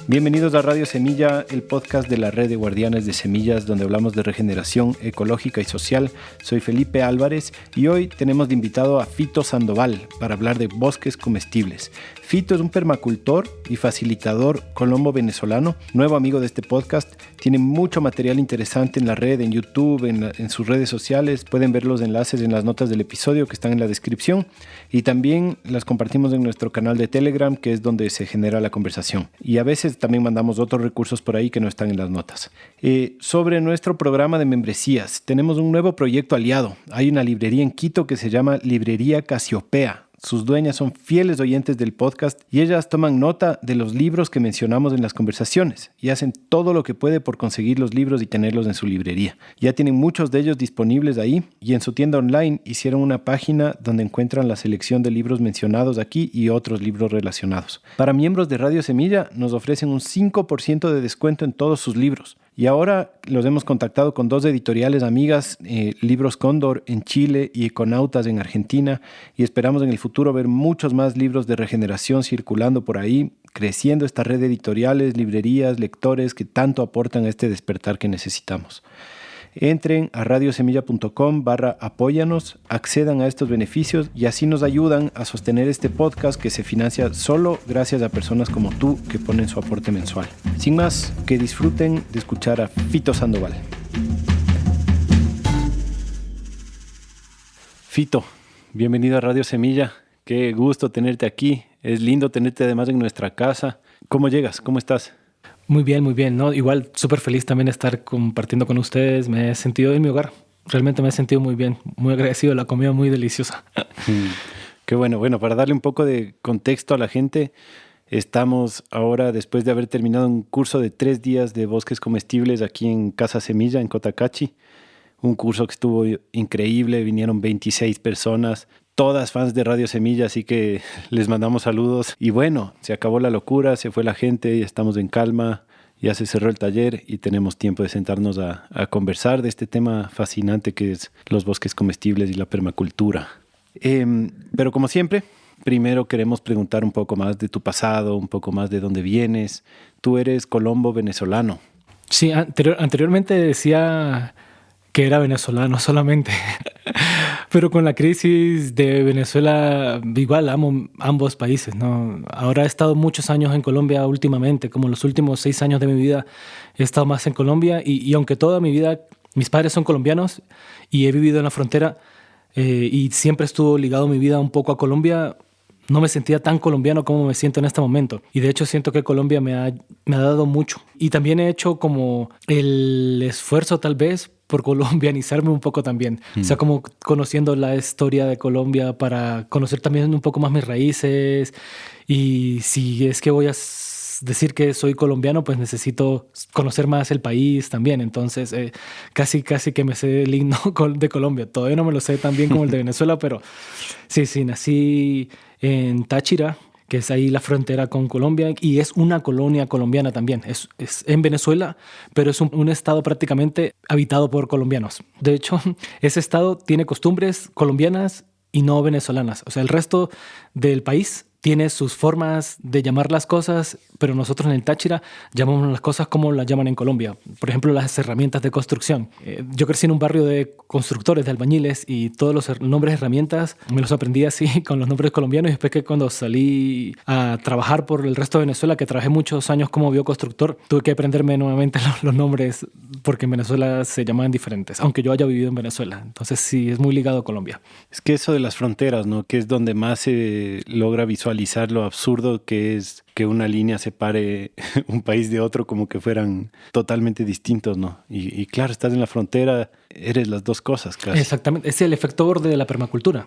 Bienvenidos a Radio Semilla, el podcast de la red de guardianes de semillas donde hablamos de regeneración ecológica y social. Soy Felipe Álvarez y hoy tenemos de invitado a Fito Sandoval para hablar de bosques comestibles. Fito es un permacultor y facilitador colombo-venezolano, nuevo amigo de este podcast. Tiene mucho material interesante en la red, en YouTube, en sus redes sociales. Pueden ver los enlaces en las notas del episodio que están en la descripción y también las compartimos en nuestro canal de Telegram, que es donde se genera la conversación. Y a veces también mandamos otros recursos por ahí que no están en las notas. Sobre nuestro programa de membresías, tenemos un nuevo proyecto aliado. Hay una librería en Quito que se llama Librería Casiopea. Sus dueñas son fieles oyentes del podcast y ellas toman nota de los libros que mencionamos en las conversaciones y hacen todo lo que puede por conseguir los libros y tenerlos en su librería. Ya tienen muchos de ellos disponibles ahí y en su tienda online hicieron una página donde encuentran la selección de libros mencionados aquí y otros libros relacionados. Para miembros de Radio Semilla nos ofrecen un 5% de descuento en todos sus libros. Y ahora los hemos contactado con dos editoriales amigas, Libros Cóndor en Chile y Econautas en Argentina, y esperamos en el futuro ver muchos más libros de regeneración circulando por ahí, creciendo esta red de editoriales, librerías, lectores que tanto aportan a este despertar que necesitamos. Entren a radiosemilla.com/apóyanos, accedan a estos beneficios y así nos ayudan a sostener este podcast que se financia solo gracias a personas como tú que ponen su aporte mensual. Sin más, que disfruten de escuchar a Fito Sandoval. Fito, bienvenido a Radio Semilla. Qué gusto tenerte aquí. Es lindo tenerte además en nuestra casa. ¿Cómo llegas? ¿Cómo estás? Muy bien, ¿no? Igual súper feliz también de estar compartiendo con ustedes. Me he sentido en mi hogar. Realmente me he sentido muy bien, muy agradecido. La comida muy deliciosa. Qué bueno. Bueno, para darle un poco de contexto a la gente, estamos ahora, después de haber terminado un curso de 3 días de bosques comestibles aquí en Casa Semilla, en Cotacachi. Un curso que estuvo increíble. Vinieron 26 personas. Todas fans de Radio Semilla, así que les mandamos saludos. Y bueno, se acabó la locura, se fue la gente, ya estamos en calma, ya se cerró el taller y tenemos tiempo de sentarnos a conversar de este tema fascinante que es los bosques comestibles y la permacultura. Pero como siempre, primero queremos preguntar un poco más de tu pasado, un poco más de dónde vienes. Tú eres colombo-venezolano. Sí, anteriormente decía que era venezolano solamente. Pero con la crisis de Venezuela, igual amo ambos países, ¿no? Ahora he estado muchos años en Colombia últimamente, como los últimos 6 años de mi vida he estado más en Colombia y aunque toda mi vida, mis padres son colombianos y he vivido en la frontera y siempre estuvo ligado mi vida un poco a Colombia, no me sentía tan colombiano como me siento en este momento. Y de hecho siento que Colombia me ha dado mucho. Y también he hecho como el esfuerzo tal vez por colombianizarme un poco también. O sea, como conociendo la historia de Colombia para conocer también un poco más mis raíces. Y si es que voy a decir que soy colombiano, pues necesito conocer más el país también. Entonces, casi que me sé el himno de Colombia. Todavía no me lo sé tan bien como el de Venezuela, pero sí, nací en Táchira, que es ahí la frontera con Colombia, y es una colonia colombiana también. Es en Venezuela, pero es un estado prácticamente habitado por colombianos. De hecho, ese estado tiene costumbres colombianas y no venezolanas. O sea, el resto del país tiene sus formas de llamar las cosas, pero nosotros en el Táchira llamamos las cosas como las llaman en Colombia. Por ejemplo, las herramientas de construcción. Yo crecí en un barrio de constructores, de albañiles, y todos los nombres de herramientas me los aprendí así con los nombres colombianos. Y después que cuando salí a trabajar por el resto de Venezuela, que trabajé muchos años como bioconstructor, tuve que aprenderme nuevamente los nombres porque en Venezuela se llamaban diferentes, aunque yo haya vivido en Venezuela. Entonces sí, es muy ligado a Colombia. Es que eso de las fronteras, ¿no? Que es donde más se logra visualizar lo absurdo que es que una línea separe un país de otro como que fueran totalmente distintos, ¿no? Y claro, estás en la frontera, eres las dos cosas, claro. Exactamente, es el efecto borde de la permacultura.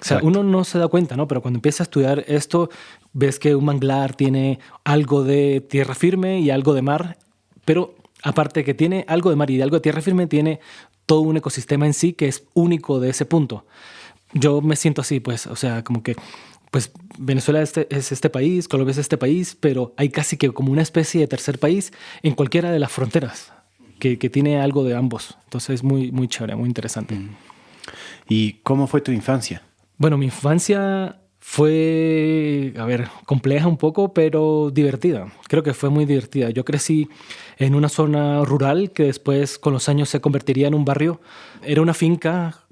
O sea, uno no se da cuenta, ¿no? Pero cuando empieza a estudiar esto, ves que un manglar tiene algo de tierra firme y algo de mar, pero aparte que tiene algo de mar y de algo de tierra firme, tiene todo un ecosistema en sí que es único de ese punto. Yo me siento así, pues, o sea, como que pues Venezuela es este país, Colombia es este país, pero hay casi que como una especie de tercer país en cualquiera de las fronteras que tiene algo de ambos. Entonces es muy chévere, muy interesante. ¿Y cómo fue tu infancia? Bueno, mi infancia Fue, compleja un poco, pero divertida. Creo que fue muy divertida. Yo crecí en una zona rural que después con los años se convertiría en un barrio. Era una finca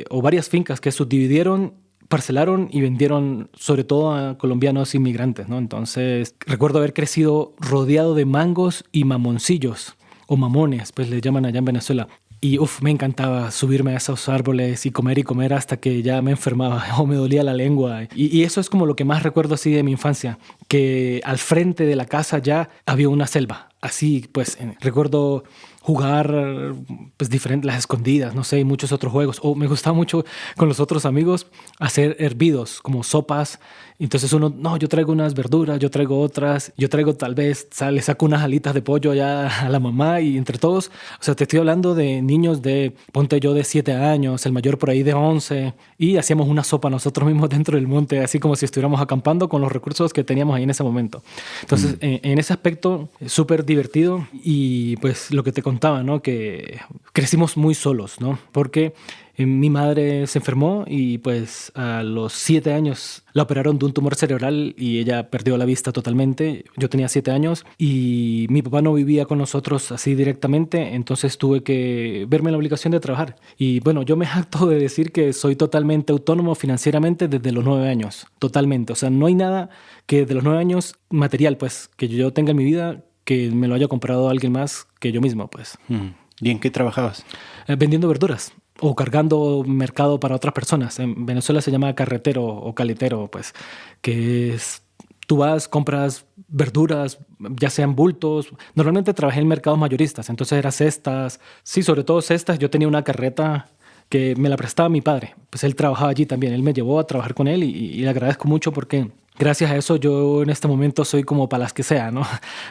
o varias fincas que subdividieron, parcelaron y vendieron sobre todo a colombianos inmigrantes, ¿no? Entonces recuerdo haber crecido rodeado de mangos y mamoncillos o mamones, pues le llaman allá en Venezuela. Y me encantaba subirme a esos árboles y comer hasta que ya me enfermaba o me dolía la lengua. Y eso es como lo que más recuerdo así de mi infancia, que al frente de la casa ya había una selva. Así pues, recuerdo jugar pues diferentes, las escondidas, no sé, y muchos otros juegos. O me gustaba mucho con los otros amigos hacer hervidos, como sopas. Entonces uno, no, yo traigo unas verduras, yo traigo otras, yo traigo tal vez, le saco unas alitas de pollo allá a la mamá y entre todos, o sea, te estoy hablando de niños ponte yo de 7 años, el mayor por ahí de 11, y hacíamos una sopa nosotros mismos dentro del monte, así como si estuviéramos acampando con los recursos que teníamos ahí en ese momento. Entonces, en ese aspecto, súper divertido y pues lo que te contaba, ¿no? Que crecimos muy solos, ¿no? Porque mi madre se enfermó y pues a los 7 años la operaron de un tumor cerebral y ella perdió la vista totalmente. Yo tenía 7 años y mi papá no vivía con nosotros así directamente, entonces tuve que verme en la obligación de trabajar. Y bueno, yo me jacto de decir que soy totalmente autónomo financieramente desde los 9 años, totalmente. O sea, no hay nada que de los 9 años material, pues, que yo tenga en mi vida que me lo haya comprado alguien más que yo mismo, pues. ¿Y en qué trabajabas? Vendiendo verduras o cargando mercado para otras personas. En Venezuela se llama carretero o caletero, pues, que es, tú vas, compras verduras, ya sean bultos. Normalmente trabajé en mercados mayoristas, entonces eran cestas. Sí, sobre todo cestas. Yo tenía una carreta que me la prestaba mi padre. Pues él trabajaba allí también. Él me llevó a trabajar con él y le agradezco mucho porque gracias a eso yo en este momento soy como para las que sea, ¿no?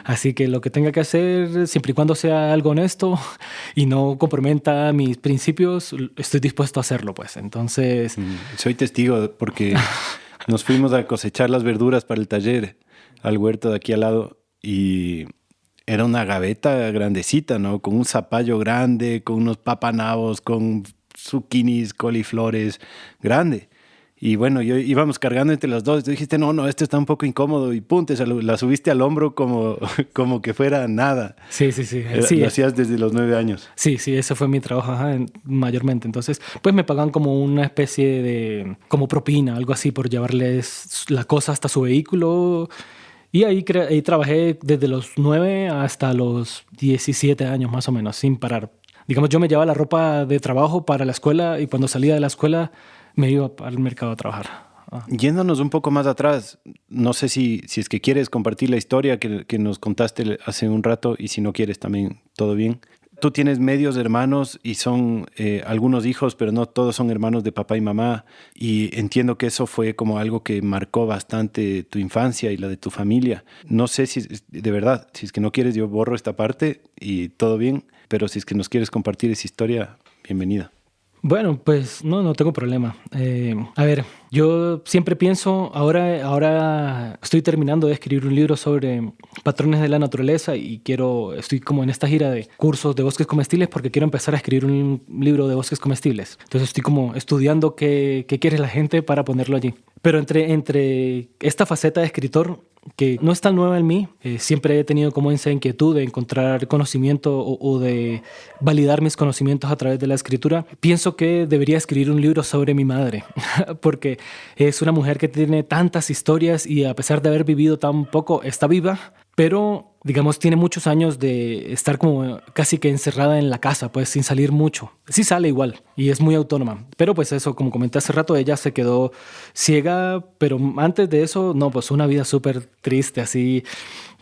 Así que lo que tenga que hacer, siempre y cuando sea algo honesto y no comprometa mis principios, estoy dispuesto a hacerlo, pues. Entonces... Soy testigo porque nos fuimos a cosechar las verduras para el taller al huerto de aquí al lado y era una gaveta grandecita, ¿no? Con un zapallo grande, con unos papanavos, con zucchinis, coliflores, grande. Y bueno, íbamos cargando entre las dos. Tú dijiste, no, esto está un poco incómodo. Y pum, la subiste al hombro como que fuera nada. Sí. Lo hacías desde los 9 años. Sí, ese fue mi trabajo, mayormente. Entonces, pues me pagan como una especie de, como propina, algo así, por llevarles la cosa hasta su vehículo. Y ahí trabajé desde los 9 hasta los 17 años, más o menos, sin parar. Digamos, yo me llevaba la ropa de trabajo para la escuela y cuando salía de la escuela me iba al mercado a trabajar. Yéndonos un poco más atrás, no sé si es que quieres compartir la historia que nos contaste hace un rato y si no quieres también, todo bien. Tú tienes medios hermanos y son algunos hijos, pero no todos son hermanos de papá y mamá. Y entiendo que eso fue como algo que marcó bastante tu infancia y la de tu familia. No sé si de verdad, si es que no quieres, yo borro esta parte y todo bien. Pero si es que nos quieres compartir esa historia, bienvenida. Bueno, pues no tengo problema. A ver, yo siempre pienso, ahora estoy terminando de escribir un libro sobre patrones de la naturaleza y estoy como en esta gira de cursos de bosques comestibles porque quiero empezar a escribir un libro de bosques comestibles. Entonces estoy como estudiando qué quiere la gente para ponerlo allí. Pero entre esta faceta de escritor, que no es tan nueva en mí, siempre he tenido como esa inquietud de encontrar conocimiento o de validar mis conocimientos a través de la escritura. Pienso que debería escribir un libro sobre mi madre, porque es una mujer que tiene tantas historias y a pesar de haber vivido tan poco, está viva, pero digamos tiene muchos años de estar como casi que encerrada en la casa, pues sin salir mucho. Sí sale igual y es muy autónoma, pero pues eso, como comenté hace rato, ella se quedó ciega, pero antes de eso, no, pues una vida súper triste, así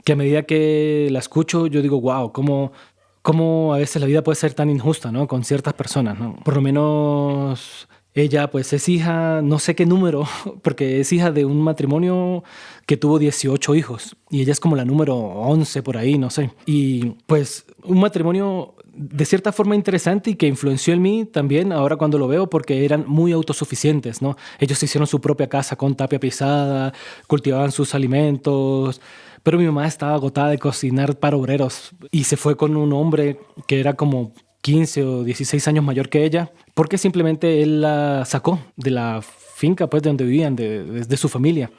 que a medida que la escucho yo digo, wow, cómo a veces la vida puede ser tan injusta, ¿no? Con ciertas personas, ¿no? Por lo menos ella pues es hija, no sé qué número, porque es hija de un matrimonio que tuvo 18 hijos y ella es como la número 11 por ahí, no sé. Y pues un matrimonio de cierta forma interesante y que influenció en mí también ahora cuando lo veo porque eran muy autosuficientes, ¿no? Ellos hicieron su propia casa con tapia pisada, cultivaban sus alimentos, pero mi mamá estaba agotada de cocinar para obreros y se fue con un hombre que era como 15 o 16 años mayor que ella, porque simplemente él la sacó de la finca, pues, de donde vivían, de su familia.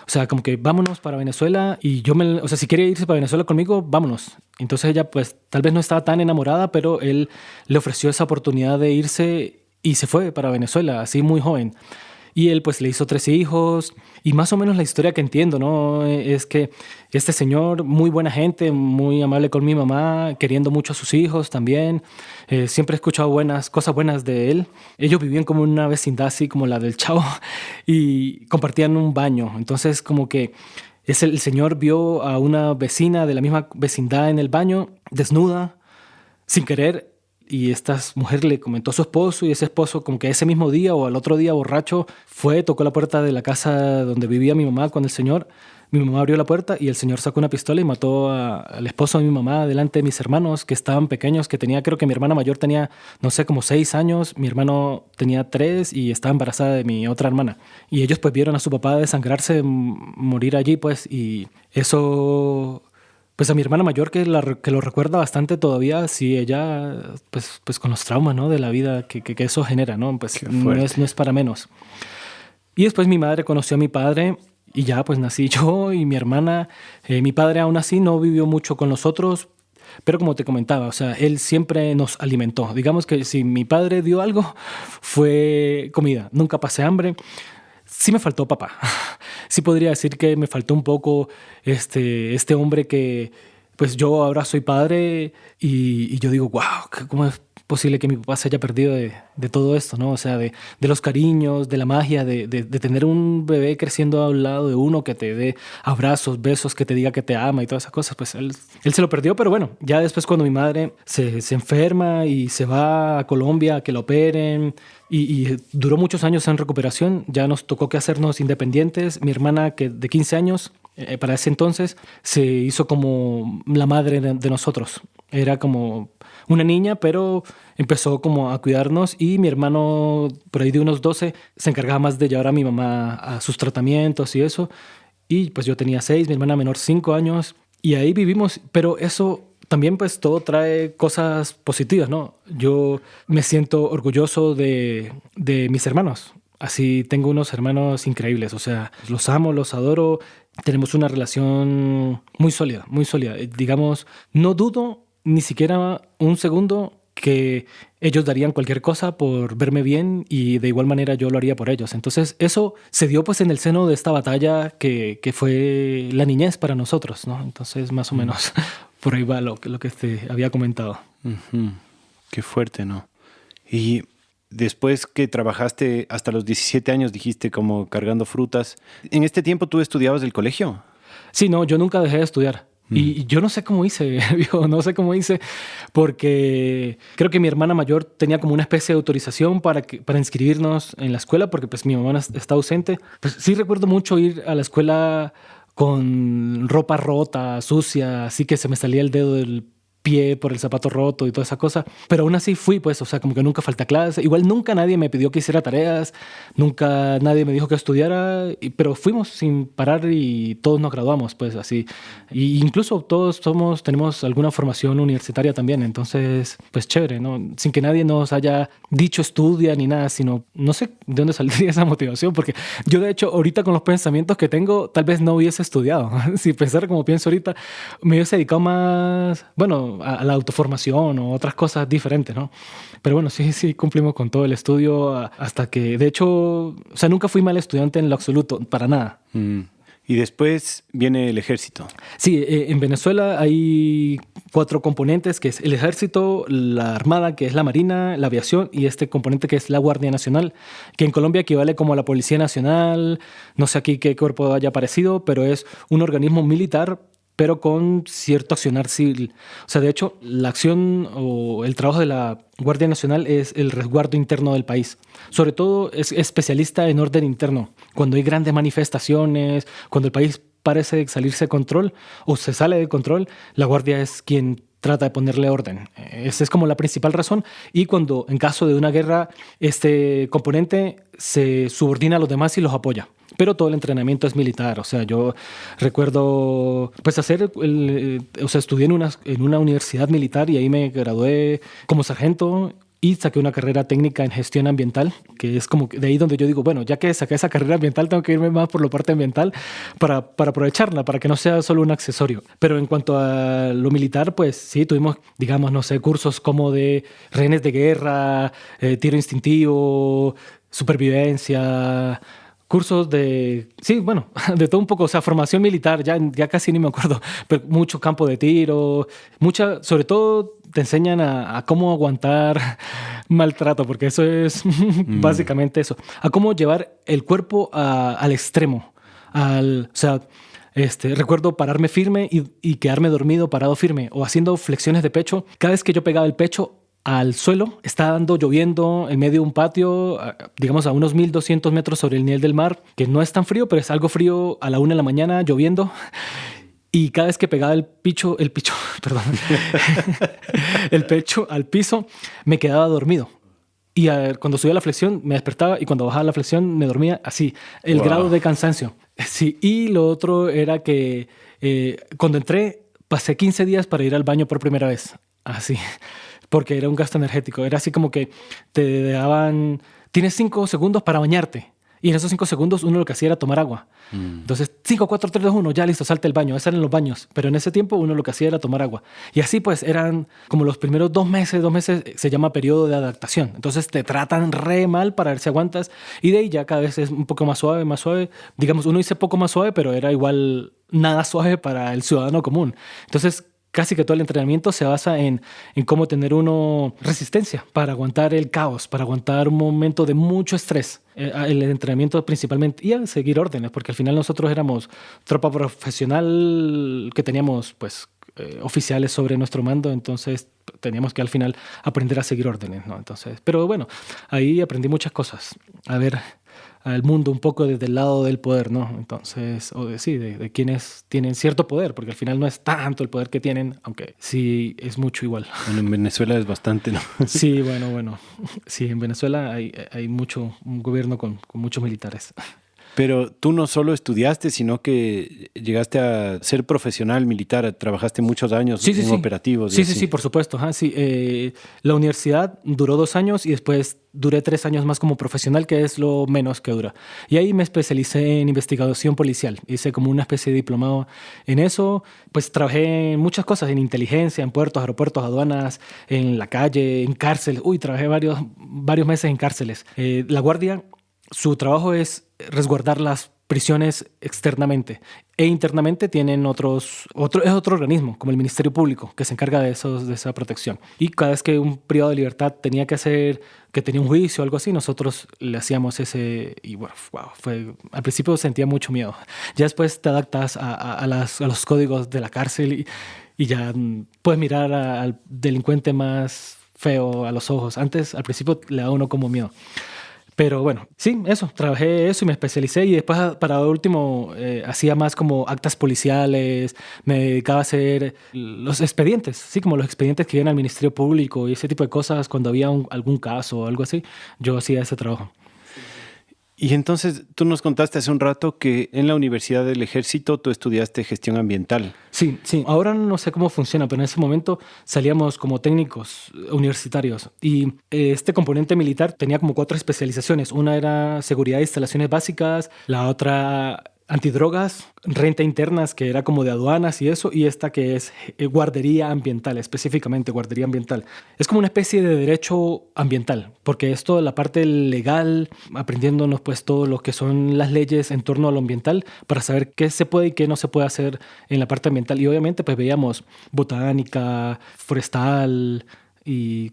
O sea, como que vámonos para Venezuela y o sea, si quiere irse para Venezuela conmigo, vámonos. Entonces ella, pues, tal vez no estaba tan enamorada, pero él le ofreció esa oportunidad de irse y se fue para Venezuela, así muy joven. Y él pues le hizo 3 hijos y más o menos la historia que entiendo, ¿no? Es que este señor, muy buena gente, muy amable con mi mamá, queriendo mucho a sus hijos también. Siempre he escuchado cosas buenas de él. Ellos vivían como en una vecindad así como la del Chavo y compartían un baño. Entonces como que el señor vio a una vecina de la misma vecindad en el baño, desnuda, sin querer. Y esta mujer le comentó a su esposo y ese esposo como que ese mismo día o al otro día borracho tocó la puerta de la casa donde vivía mi mamá con el señor. Mi mamá abrió la puerta y el señor sacó una pistola y mató al esposo de mi mamá delante de mis hermanos que estaban pequeños, creo que mi hermana mayor tenía, no sé, como 6 años, mi hermano tenía 3 y estaba embarazada de mi otra hermana. Y ellos pues vieron a su papá desangrarse, morir allí pues y eso... Pues a mi hermana mayor, que lo recuerda bastante todavía, sí, ella, pues con los traumas, ¿no? De la vida que eso genera, ¿no? Pues no es para menos. Y después mi madre conoció a mi padre y ya pues nací yo y mi hermana. Mi padre aún así no vivió mucho con nosotros, pero como te comentaba, o sea, él siempre nos alimentó. Digamos que si mi padre dio algo, fue comida. Nunca pasé hambre. Sí me faltó papá. Sí podría decir que me faltó un poco este hombre que, pues yo ahora soy padre y yo digo, wow, ¿cómo es posible que mi papá se haya perdido de todo esto, ¿no? O sea, de los cariños, de la magia, de tener un bebé creciendo al lado de uno que te dé abrazos, besos, que te diga que te ama y todas esas cosas. Pues él se lo perdió, pero bueno, ya después cuando mi madre se enferma y se va a Colombia a que la operen, y duró muchos años en recuperación. Ya nos tocó que hacernos independientes. Mi hermana, que de 15 años, para ese entonces, se hizo como la madre de nosotros. Era como una niña, pero empezó como a cuidarnos y mi hermano, por ahí de unos 12, se encargaba más de llevar a mi mamá a sus tratamientos y eso. Y pues yo tenía 6, mi hermana menor 5 años y ahí vivimos, pero eso... También pues todo trae cosas positivas, ¿no? Yo me siento orgulloso de mis hermanos. Así tengo unos hermanos increíbles, o sea, los amo, los adoro. Tenemos una relación muy sólida, muy sólida. Digamos, no dudo ni siquiera un segundo que ellos darían cualquier cosa por verme bien y de igual manera yo lo haría por ellos. Entonces eso se dio pues en el seno de esta batalla que fue la niñez para nosotros, ¿no? Entonces más o menos por ahí va lo que te había comentado. Uh-huh. Qué fuerte, ¿no? Y después que trabajaste hasta los 17 años, dijiste como cargando frutas. ¿En este tiempo tú estudiabas del colegio? Sí, no, yo nunca dejé de estudiar. Y yo no sé cómo hice, viejo, no sé cómo hice, porque creo que mi hermana mayor tenía como una especie de autorización para inscribirnos en la escuela, porque pues mi mamá está ausente. Pues sí recuerdo mucho ir a la escuela con ropa rota, sucia, así que se me salía el dedo del pie por el zapato roto y toda esa cosa. Pero aún así fui, pues, o sea, como que nunca falté a clase. Igual nunca nadie me pidió que hiciera tareas, nunca nadie me dijo que estudiara, pero fuimos sin parar y todos nos graduamos, pues, así. Y incluso todos tenemos alguna formación universitaria también, entonces, pues, chévere, ¿no? Sin que nadie nos haya dicho estudia ni nada, sino, no sé de dónde saldría esa motivación, porque yo, de hecho, ahorita con los pensamientos que tengo, tal vez no hubiese estudiado. Si pensara como pienso ahorita, me hubiese dedicado más, bueno, a la autoformación o otras cosas diferentes, ¿no? Pero bueno, sí cumplimos con todo el estudio hasta que, de hecho, o sea, nunca fui mal estudiante en lo absoluto, para nada. Y después viene el ejército. Sí, en Venezuela hay 4 componentes, que es el ejército, la armada, que es la marina, la aviación, y este componente que es la Guardia Nacional, que en Colombia equivale como a la Policía Nacional, no sé aquí qué cuerpo haya aparecido, pero es un organismo militar, pero con cierto accionar civil. O sea, de hecho, la acción o el trabajo de la Guardia Nacional es el resguardo interno del país. Sobre todo es especialista en orden interno. Cuando hay grandes manifestaciones, cuando el país parece salirse de control o se sale de control, la Guardia es quien trata de ponerle orden. Esa es como la principal razón. Y cuando en caso de una guerra, este componente se subordina a los demás y los apoya. pero todo el entrenamiento es militar. O sea, yo recuerdo pues estudié en una universidad militar y ahí me gradué como sargento y saqué una carrera técnica en gestión ambiental, que es como de ahí donde yo digo, bueno, ya que saqué esa carrera ambiental, tengo que irme más por la parte ambiental para aprovecharla, para que no sea solo un accesorio. Pero en cuanto a lo militar, pues sí, tuvimos, digamos, no sé, cursos como de rehenes de guerra, tiro instintivo, supervivencia, cursos de, sí, bueno, de todo un poco, o sea, formación militar, ya casi ni me acuerdo, pero mucho campo de tiro, sobre todo te enseñan a cómo aguantar maltrato, porque eso es básicamente eso, a cómo llevar el cuerpo al extremo, o sea, recuerdo pararme firme y quedarme dormido, parado firme, o haciendo flexiones de pecho. Cada vez que yo pegaba el pecho al suelo, está lloviendo en medio de un patio, digamos a unos 1200 metros sobre el nivel del mar, que no es tan frío, pero es algo frío a la 1 de la mañana, lloviendo. Y cada vez que pegaba el pecho al piso, me quedaba dormido. Y cuando subía la flexión, me despertaba, y cuando bajaba la flexión, me dormía así. El grado de cansancio. Sí, y lo otro era que cuando entré, pasé 15 días para ir al baño por primera vez. Así. Porque era un gasto energético. Era así como que te daban... Tienes 5 segundos para bañarte. Y en esos 5 segundos uno lo que hacía era tomar agua. Entonces, 5, 4, 3, 2, 1, ya listo, salte el baño. Esos eran los baños. Pero en ese tiempo uno lo que hacía era tomar agua. Y así pues eran como los primeros 2 meses se llama periodo de adaptación. Entonces te tratan re mal para ver si aguantas. Y de ahí ya cada vez es un poco más suave, más suave. Digamos, uno dice poco más suave, pero era igual nada suave para el ciudadano común. Entonces, casi que todo el entrenamiento se basa en cómo tener uno resistencia para aguantar el caos, para aguantar un momento de mucho estrés. El entrenamiento principalmente y a seguir órdenes, porque al final nosotros éramos tropa profesional que teníamos pues oficiales sobre nuestro mando, entonces teníamos que al final aprender a seguir órdenes, ¿no? Entonces, pero bueno, ahí aprendí muchas cosas. A ver al mundo un poco desde el lado del poder, ¿no? Entonces, de quienes tienen cierto poder, porque al final no es tanto el poder que tienen, aunque sí es mucho igual. Bueno, en Venezuela es bastante, ¿no? Sí, bueno. Sí, en Venezuela hay un gobierno con muchos militares. Pero tú no solo estudiaste, sino que llegaste a ser profesional militar, trabajaste muchos años en operativos. Sí, por supuesto. Sí. La universidad duró 2 años y después duré 3 años más como profesional, que es lo menos que dura. Y ahí me especialicé en investigación policial. Hice como una especie de diplomado en eso. Pues trabajé en muchas cosas, en inteligencia, en puertos, aeropuertos, aduanas, en la calle, en cárcel. Trabajé varios meses en cárceles. La Guardia, su trabajo es resguardar las prisiones externamente e internamente tienen es otro organismo como el Ministerio Público que se encarga de esa protección, y cada vez que un privado de libertad tenía un juicio o algo así, nosotros le hacíamos ese, y bueno, al principio sentía mucho miedo, ya después te adaptas a los códigos de la cárcel y ya puedes mirar al delincuente más feo a los ojos. Antes, al principio, le da uno como miedo. Pero bueno, sí, trabajé eso y me especialicé, y después para último hacía más como actas policiales, me dedicaba a hacer los expedientes, sí, como los expedientes que vienen al Ministerio Público y ese tipo de cosas cuando había algún caso o algo así, yo hacía ese trabajo. Y entonces tú nos contaste hace un rato que en la Universidad del Ejército tú estudiaste gestión ambiental. Sí. Ahora no sé cómo funciona, pero en ese momento salíamos como técnicos universitarios y este componente militar tenía como 4 especializaciones. Una era seguridad de instalaciones básicas, la otra antidrogas, renta internas, que era como de aduanas y eso, y esta que es guardería ambiental, específicamente guardería ambiental. Es como una especie de derecho ambiental, porque es toda la parte legal, aprendiéndonos pues todo lo que son las leyes en torno a lo ambiental para saber qué se puede y qué no se puede hacer en la parte ambiental. Y obviamente pues veíamos botánica, forestal y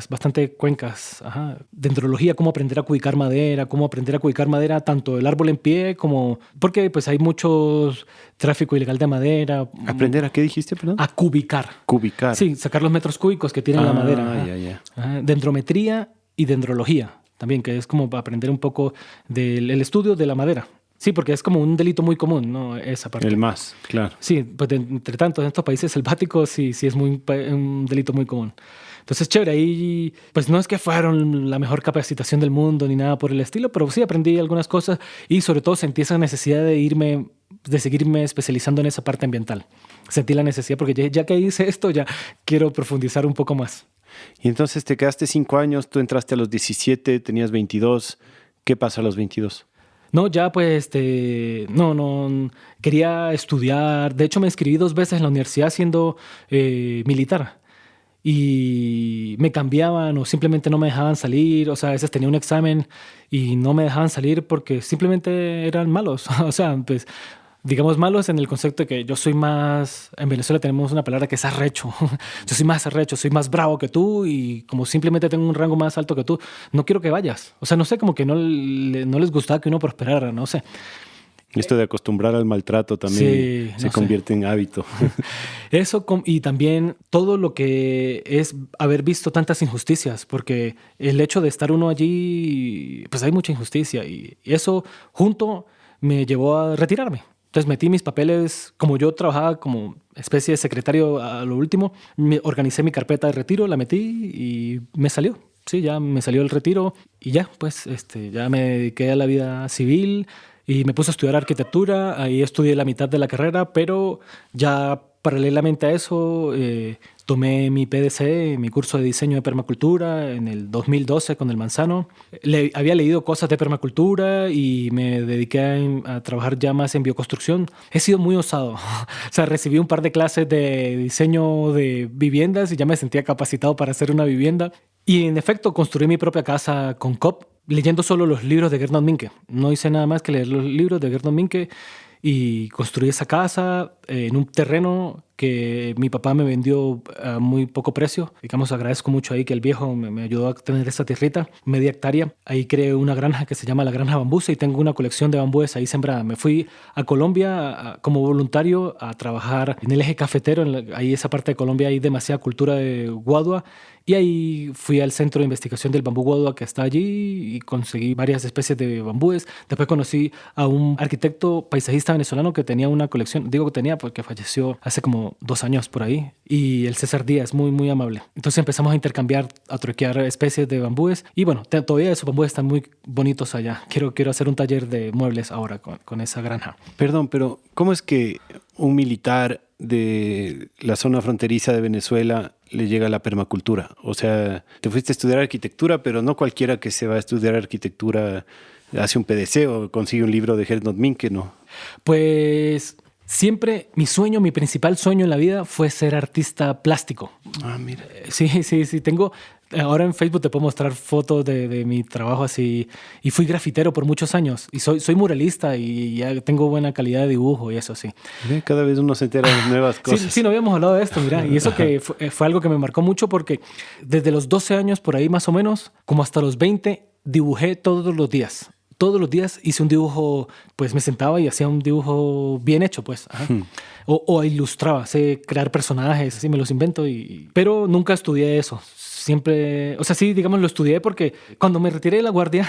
bastante cuencas, dendrología, cómo aprender a cubicar madera, tanto el árbol en pie como... Porque pues hay mucho tráfico ilegal de madera. ¿Aprender a qué dijiste, perdón? A cubicar. Cubicar. Sí, sacar los metros cúbicos que tiene la madera. Ya. Dendrometría y dendrología también, que es como para aprender un poco del estudio de la madera. Sí, porque es como un delito muy común, ¿no? Esa parte. El más, claro. Sí, pues entre tanto, en estos países selváticos sí es un delito muy común. Entonces, chévere, ahí pues no es que fueron la mejor capacitación del mundo ni nada por el estilo, pero sí aprendí algunas cosas y sobre todo sentí esa necesidad de seguirme especializando en esa parte ambiental. Sentí la necesidad porque ya que hice esto, ya quiero profundizar un poco más. Y entonces te quedaste 5 años, tú entraste a los 17, tenías 22. ¿Qué pasa a los 22? No, ya pues, no, quería estudiar. De hecho, me inscribí 2 veces en la universidad siendo militar. Y me cambiaban o simplemente no me dejaban salir. O sea, a veces tenía un examen y no me dejaban salir porque simplemente eran malos. O sea, pues, digamos malos en el concepto de que yo soy más... En Venezuela tenemos una palabra que es arrecho. Yo soy más arrecho, soy más bravo que tú y como simplemente tengo un rango más alto que tú, no quiero que vayas. O sea, no sé, como que no les gustaba que uno prosperara, no sé. Esto de acostumbrar al maltrato también Sí, se no sé. convierte en hábito. Y también todo lo que es haber visto tantas injusticias, porque el hecho de estar uno allí, pues hay mucha injusticia y eso junto me llevó a retirarme. Entonces metí mis papeles, como yo trabajaba como especie de secretario a lo último, me organicé mi carpeta de retiro, la metí y me salió. Sí, ya me salió el retiro y ya, pues ya me dediqué a la vida civil y me puse a estudiar arquitectura. Ahí estudié la mitad de la carrera, pero ya paralelamente a eso tomé mi PDC, mi curso de diseño de permacultura en el 2012 con el Manzano. Había leído cosas de permacultura y me dediqué a trabajar ya más en bioconstrucción. He sido muy osado. O sea, recibí un par de clases de diseño de viviendas y ya me sentía capacitado para hacer una vivienda. Y en efecto, construí mi propia casa con COP, leyendo solo los libros de Gernot Minke. No hice nada más que leer los libros de Gernot Minke y construí esa casa en un terreno que mi papá me vendió a muy poco precio. Digamos, agradezco mucho ahí que el viejo me ayudó a tener esa tierrita, media hectárea. Ahí creé una granja que se llama la Granja Bambusa y tengo una colección de bambúes ahí sembrada. Me fui a Colombia como voluntario a trabajar en el eje cafetero. Ahí esa parte de Colombia hay demasiada cultura de guadua. Y ahí fui al centro de investigación del bambú guadua que está allí y conseguí varias especies de bambúes. Después conocí a un arquitecto paisajista venezolano que tenía una colección, digo que tenía porque falleció hace como 2 años por ahí, y el César Díaz, muy, muy amable. Entonces empezamos a intercambiar, a troquear especies de bambúes y bueno, todavía esos bambúes están muy bonitos allá. Quiero hacer un taller de muebles ahora con esa granja. Perdón, pero ¿cómo es que un militar de la zona fronteriza de Venezuela le llega a la permacultura? O sea, te fuiste a estudiar arquitectura, pero no cualquiera que se va a estudiar arquitectura hace un PDC o consigue un libro de Gernot Minke, ¿no? Pues siempre mi principal sueño en la vida fue ser artista plástico. Ah, mira. Sí, tengo... Ahora en Facebook te puedo mostrar fotos de mi trabajo así. Y fui grafitero por muchos años. Y soy muralista y ya tengo buena calidad de dibujo y eso sí. Cada vez uno se entera de nuevas cosas. Sí, no habíamos hablado de esto, mira. Y eso que fue algo que me marcó mucho porque desde los 12 años, por ahí más o menos, como hasta los 20, dibujé todos los días. Todos los días hice un dibujo, pues me sentaba y hacía un dibujo bien hecho, pues. Ajá. O ilustraba, sé crear personajes, así me los invento. Pero nunca estudié eso. Siempre, o sea, sí, digamos, lo estudié porque cuando me retiré de la guardia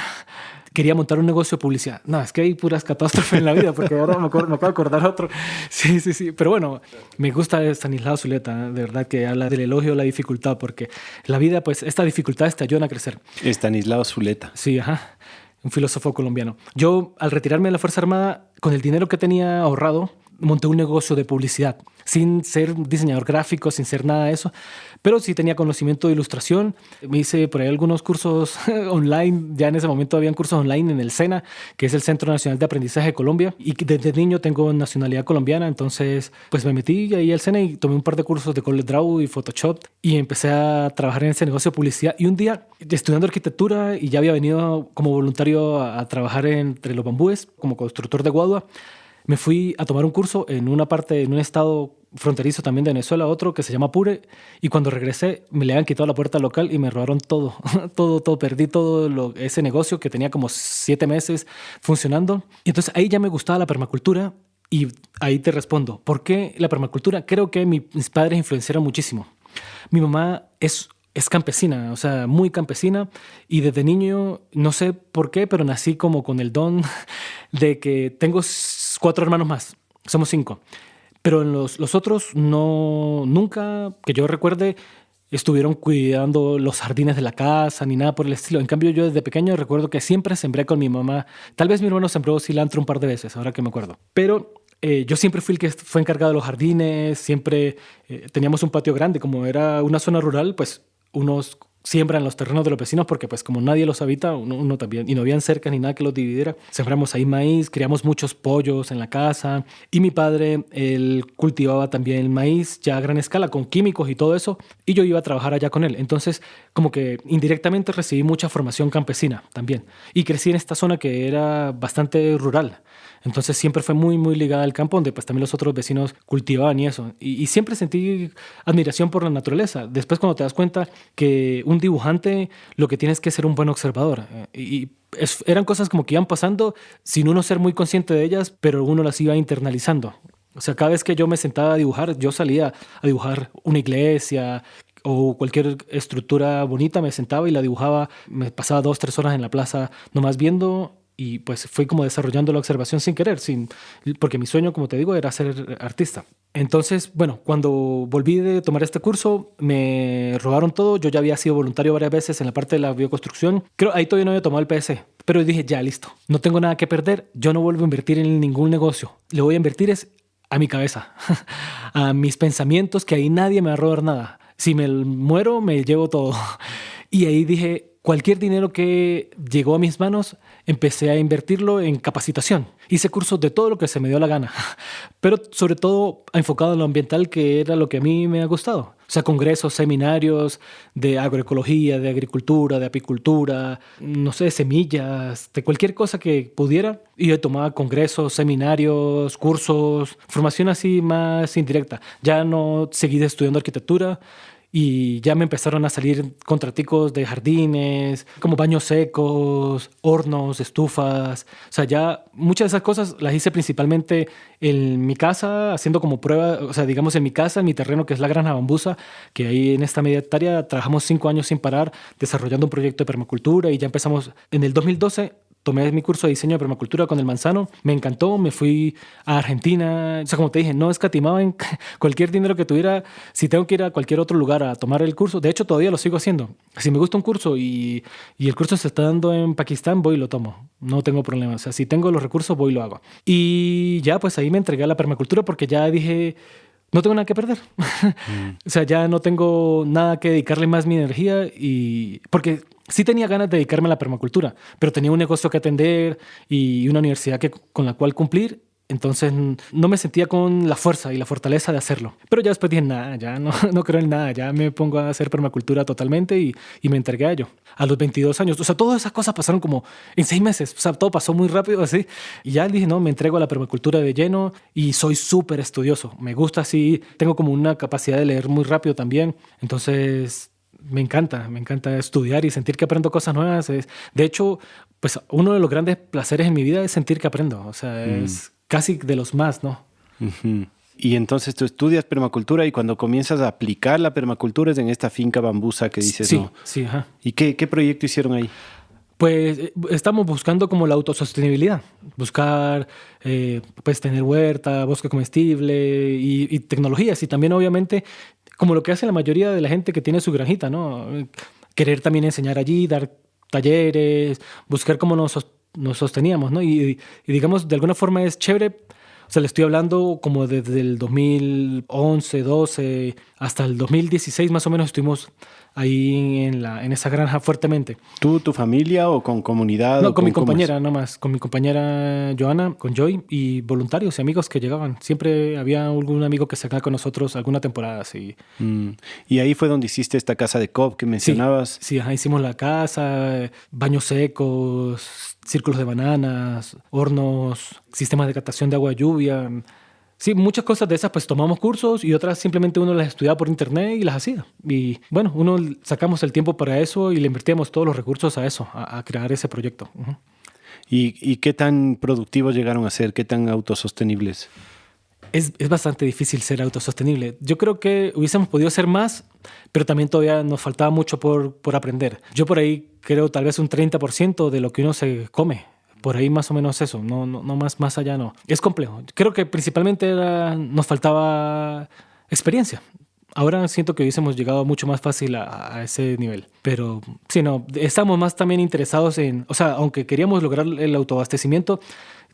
quería montar un negocio de publicidad. No, es que hay puras catástrofes en la vida, porque ahora me acabo de acordar otro. Sí. Pero bueno, me gusta Estanislao Zuleta, de verdad, que habla del elogio a la dificultad, porque la vida, pues, estas dificultades te ayudan a crecer. Estanislao Zuleta. Sí, ajá. Un filósofo colombiano. Yo, al retirarme de la Fuerza Armada, con el dinero que tenía ahorrado, monté un negocio de publicidad, sin ser diseñador gráfico, sin ser nada de eso, pero sí tenía conocimiento de ilustración. Me hice por ahí algunos cursos online, ya en ese momento habían cursos online en el SENA, que es el Centro Nacional de Aprendizaje de Colombia, y desde niño tengo nacionalidad colombiana, entonces pues me metí ahí al SENA y tomé un par de cursos de CorelDRAW y Photoshop y empecé a trabajar en ese negocio de publicidad. Y un día, estudiando arquitectura y ya había venido como voluntario a trabajar entre los bambúes, como constructor de guadua, me fui a tomar un curso en una parte, en un estado fronterizo también de Venezuela, otro que se llama Apure, y cuando regresé me le habían quitado la puerta local y me robaron todo, todo, perdí todo ese negocio que tenía como 7 meses funcionando. Y entonces ahí ya me gustaba la permacultura y ahí te respondo, ¿por qué la permacultura? Creo que mis padres influenciaron muchísimo. Mi mamá es campesina, o sea, muy campesina, y desde niño, no sé por qué, pero nací como con el don de que tengo 4 hermanos más, somos 5. Pero en los otros no, nunca, que yo recuerde, estuvieron cuidando los jardines de la casa ni nada por el estilo. En cambio, yo desde pequeño recuerdo que siempre sembré con mi mamá. Tal vez mi hermano sembró cilantro un par de veces, ahora que me acuerdo. Pero yo siempre fui el que fue encargado de los jardines, siempre teníamos un patio grande. Como era una zona rural, pues unos siembran los terrenos de los vecinos porque pues como nadie los habita, uno también, y no habían cercas ni nada que los dividiera, sembramos ahí maíz, criamos muchos pollos en la casa y mi padre, él cultivaba también el maíz ya a gran escala con químicos y todo eso y yo iba a trabajar allá con él. Entonces como que indirectamente recibí mucha formación campesina también y crecí en esta zona que era bastante rural. Entonces siempre fue muy, muy ligada al campo, donde pues también los otros vecinos cultivaban y eso. Y siempre sentí admiración por la naturaleza. Después cuando te das cuenta que un dibujante lo que tienes que ser un buen observador. Eran cosas como que iban pasando sin uno ser muy consciente de ellas, pero uno las iba internalizando. O sea, cada vez que yo me sentaba a dibujar, yo salía a dibujar una iglesia o cualquier estructura bonita, me sentaba y la dibujaba. Me pasaba 2, 3 horas en la plaza nomás viendo. Y pues fui como desarrollando la observación sin querer, porque mi sueño, como te digo, era ser artista. Entonces, bueno, cuando volví de tomar este curso, me robaron todo. Yo ya había sido voluntario varias veces en la parte de la bioconstrucción. Creo ahí todavía no había tomado el PS, pero dije, ya, listo. No tengo nada que perder. Yo no vuelvo a invertir en ningún negocio. Le voy a invertir es a mi cabeza, a mis pensamientos, que ahí nadie me va a robar nada. Si me muero, me llevo todo. Y ahí dije, cualquier dinero que llegó a mis manos, empecé a invertirlo en capacitación. Hice cursos de todo lo que se me dio la gana, pero sobre todo enfocado en lo ambiental, que era lo que a mí me ha gustado. O sea, congresos, seminarios de agroecología, de agricultura, de apicultura, no sé, semillas, de cualquier cosa que pudiera. Y yo tomaba congresos, seminarios, cursos, formación así más indirecta. Ya no seguí estudiando arquitectura, y ya me empezaron a salir contraticos de jardines, como baños secos, hornos, estufas. O sea, ya muchas de esas cosas las hice principalmente en mi casa, haciendo como prueba, o sea, digamos en mi casa, en mi terreno, que es la Granja Bambusa, que ahí en esta media hectárea trabajamos 5 años sin parar desarrollando un proyecto de permacultura y ya empezamos en el 2012. Tomé mi curso de diseño de permacultura con el Manzano, me encantó, me fui a Argentina. O sea, como te dije, no escatimaba en cualquier dinero que tuviera. Si tengo que ir a cualquier otro lugar a tomar el curso, de hecho todavía lo sigo haciendo. Si me gusta un curso y el curso se está dando en Pakistán, voy y lo tomo. No tengo problema. O sea, si tengo los recursos, voy y lo hago. Y ya, pues ahí me entregué a la permacultura porque ya dije, no tengo nada que perder. O sea, ya no tengo nada que dedicarle más mi energía y porque sí tenía ganas de dedicarme a la permacultura, pero tenía un negocio que atender y una universidad con la cual cumplir. Entonces no me sentía con la fuerza y la fortaleza de hacerlo. Pero ya después dije, nada, ya no creo en nada. Ya me pongo a hacer permacultura totalmente y me entregué a ello. A los 22 años. O sea, todas esas cosas pasaron como en 6 meses. O sea, todo pasó muy rápido así. Y ya dije, no, me entrego a la permacultura de lleno y soy súper estudioso. Me gusta así. Tengo como una capacidad de leer muy rápido también. Entonces me encanta estudiar y sentir que aprendo cosas nuevas. De hecho, pues uno de los grandes placeres en mi vida es sentir que aprendo. O sea, es casi de los más, ¿no? Uh-huh. Y entonces tú estudias permacultura y cuando comienzas a aplicar la permacultura es en esta finca Bambusa que dices, sí, ¿no? Sí, ajá. ¿Y qué proyecto hicieron ahí? Pues estamos buscando como la autosostenibilidad, buscar pues tener huerta, bosque comestible y tecnologías y también obviamente como lo que hace la mayoría de la gente que tiene su granjita, ¿no? Querer también enseñar allí, dar talleres, buscar cómo nos sosteníamos, ¿no? Y digamos, de alguna forma es chévere. O sea, le estoy hablando como desde el 2011, 12 hasta el 2016 más o menos estuvimos ahí en esa granja fuertemente. ¿Tú, tu familia o con comunidad? No, con mi compañera nomás, con mi compañera Joana, con Joy y voluntarios y amigos que llegaban. Siempre había algún amigo que se quedaba con nosotros alguna temporada, sí. Y ahí fue donde hiciste esta casa de COP que mencionabas. Sí, ajá, hicimos la casa, baños secos, círculos de bananas, hornos, sistemas de captación de agua de lluvia. Sí, muchas cosas de esas pues tomamos cursos y otras simplemente uno las estudiaba por internet y las hacía. Y bueno, uno sacamos el tiempo para eso y le invertíamos todos los recursos a eso, a crear ese proyecto. Uh-huh. ¿Y qué tan productivos llegaron a ser? ¿Qué tan autosostenibles? Es bastante difícil ser autosostenible. Yo creo que hubiésemos podido hacer más, pero también todavía nos faltaba mucho por aprender. Yo por ahí creo tal vez un 30% de lo que uno se come Por ahí más o menos eso, no más allá no. Es complejo. Creo que principalmente nos faltaba experiencia. Ahora siento que hubiésemos llegado mucho más fácil a ese nivel. Pero sí, no, estamos más también interesados en, o sea, aunque queríamos lograr el autoabastecimiento,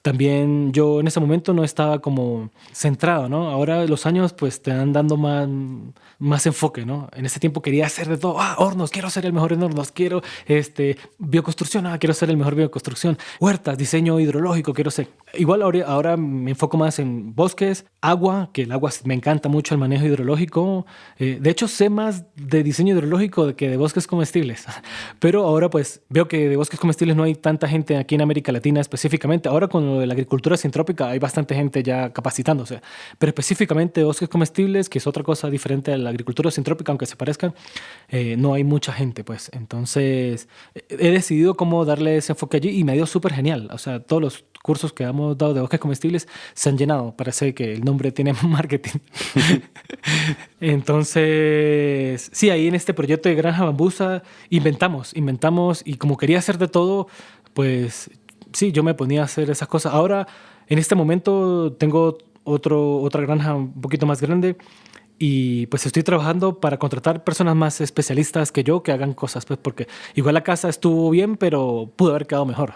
también yo en ese momento no estaba como centrado, ¿no? Ahora los años pues te dan dando más enfoque, ¿no? En ese tiempo quería hacer de todo. Hornos, quiero ser el mejor en hornos. Quiero bioconstrucción, quiero ser el mejor en bioconstrucción. Huertas, diseño hidrológico, quiero ser. Igual ahora me enfoco más en bosques, agua, que el agua me encanta mucho, el manejo hidrológico. De hecho, sé más de diseño hidrológico que de bosques comestibles. Pero ahora pues veo que de bosques comestibles no hay tanta gente aquí en América Latina específicamente. Ahora con lo de la agricultura sintrópica hay bastante gente ya capacitándose. Pero específicamente bosques comestibles, que es otra cosa diferente a la agricultura sintrópica, aunque se parezcan, no hay mucha gente, pues. Entonces he decidido cómo darle ese enfoque allí y me ha ido súper genial. O sea, todos los cursos que hemos dado de bosques comestibles se han llenado. Parece que el nombre tiene marketing. Entonces, sí, ahí en este proyecto de Granja Bambusa inventamos y como quería hacer de todo, pues sí, yo me ponía a hacer esas cosas. Ahora, en este momento, tengo otra granja un poquito más grande y pues estoy trabajando para contratar personas más especialistas que yo que hagan cosas, pues porque igual la casa estuvo bien, pero pudo haber quedado mejor.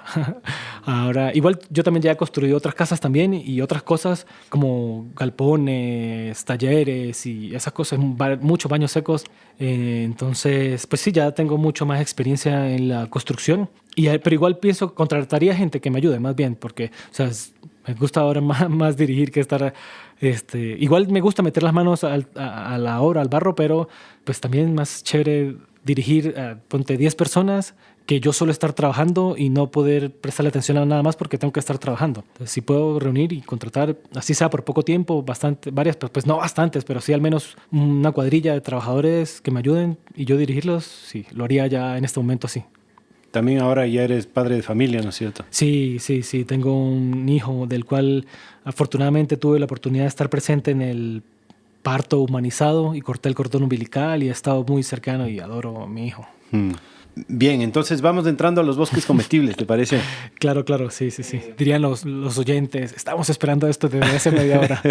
Ahora, igual yo también ya he construido otras casas también y otras cosas como galpones, talleres y esas cosas, muchos baños secos. Entonces, pues sí, ya tengo mucho más experiencia en la construcción. Pero igual pienso, contrataría gente que me ayude más bien, porque, o sea, me gusta ahora más dirigir que estar... igual me gusta meter las manos a la obra, al barro, pero pues también más chévere dirigir, ponte 10 personas, que yo solo estar trabajando y no poder prestarle atención a nada más porque tengo que estar trabajando. Entonces, si puedo reunir y contratar, así sea por poco tiempo, varias, pues no bastantes, pero sí al menos una cuadrilla de trabajadores que me ayuden y yo dirigirlos, sí, lo haría ya en este momento así. También ahora ya eres padre de familia, ¿no es cierto? Sí. Tengo un hijo del cual afortunadamente tuve la oportunidad de estar presente en el parto humanizado y corté el cordón umbilical y he estado muy cercano y adoro a mi hijo. Bien, entonces vamos entrando a los bosques comestibles, ¿te parece? Claro, sí. Dirían los oyentes, estamos esperando esto desde hace media hora.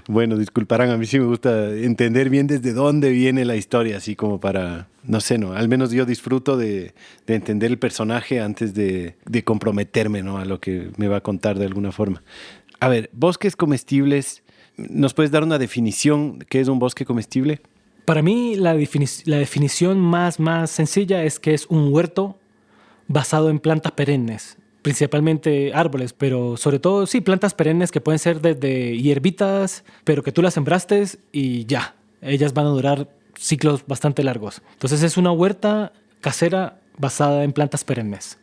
Bueno, disculparán, a mí sí me gusta entender bien desde dónde viene la historia, así como para, no sé, ¿no? Al menos yo disfruto de entender el personaje antes de comprometerme, ¿no? A lo que me va a contar de alguna forma. A ver, bosques comestibles, ¿nos puedes dar una definición? ¿Qué es un bosque comestible? Para mí, la definición más sencilla es que es un huerto basado en plantas perennes, principalmente árboles, pero sobre todo, sí, plantas perennes que pueden ser desde hierbitas, pero que tú las sembraste y ya, ellas van a durar ciclos bastante largos. Entonces es una huerta casera basada en plantas perennes.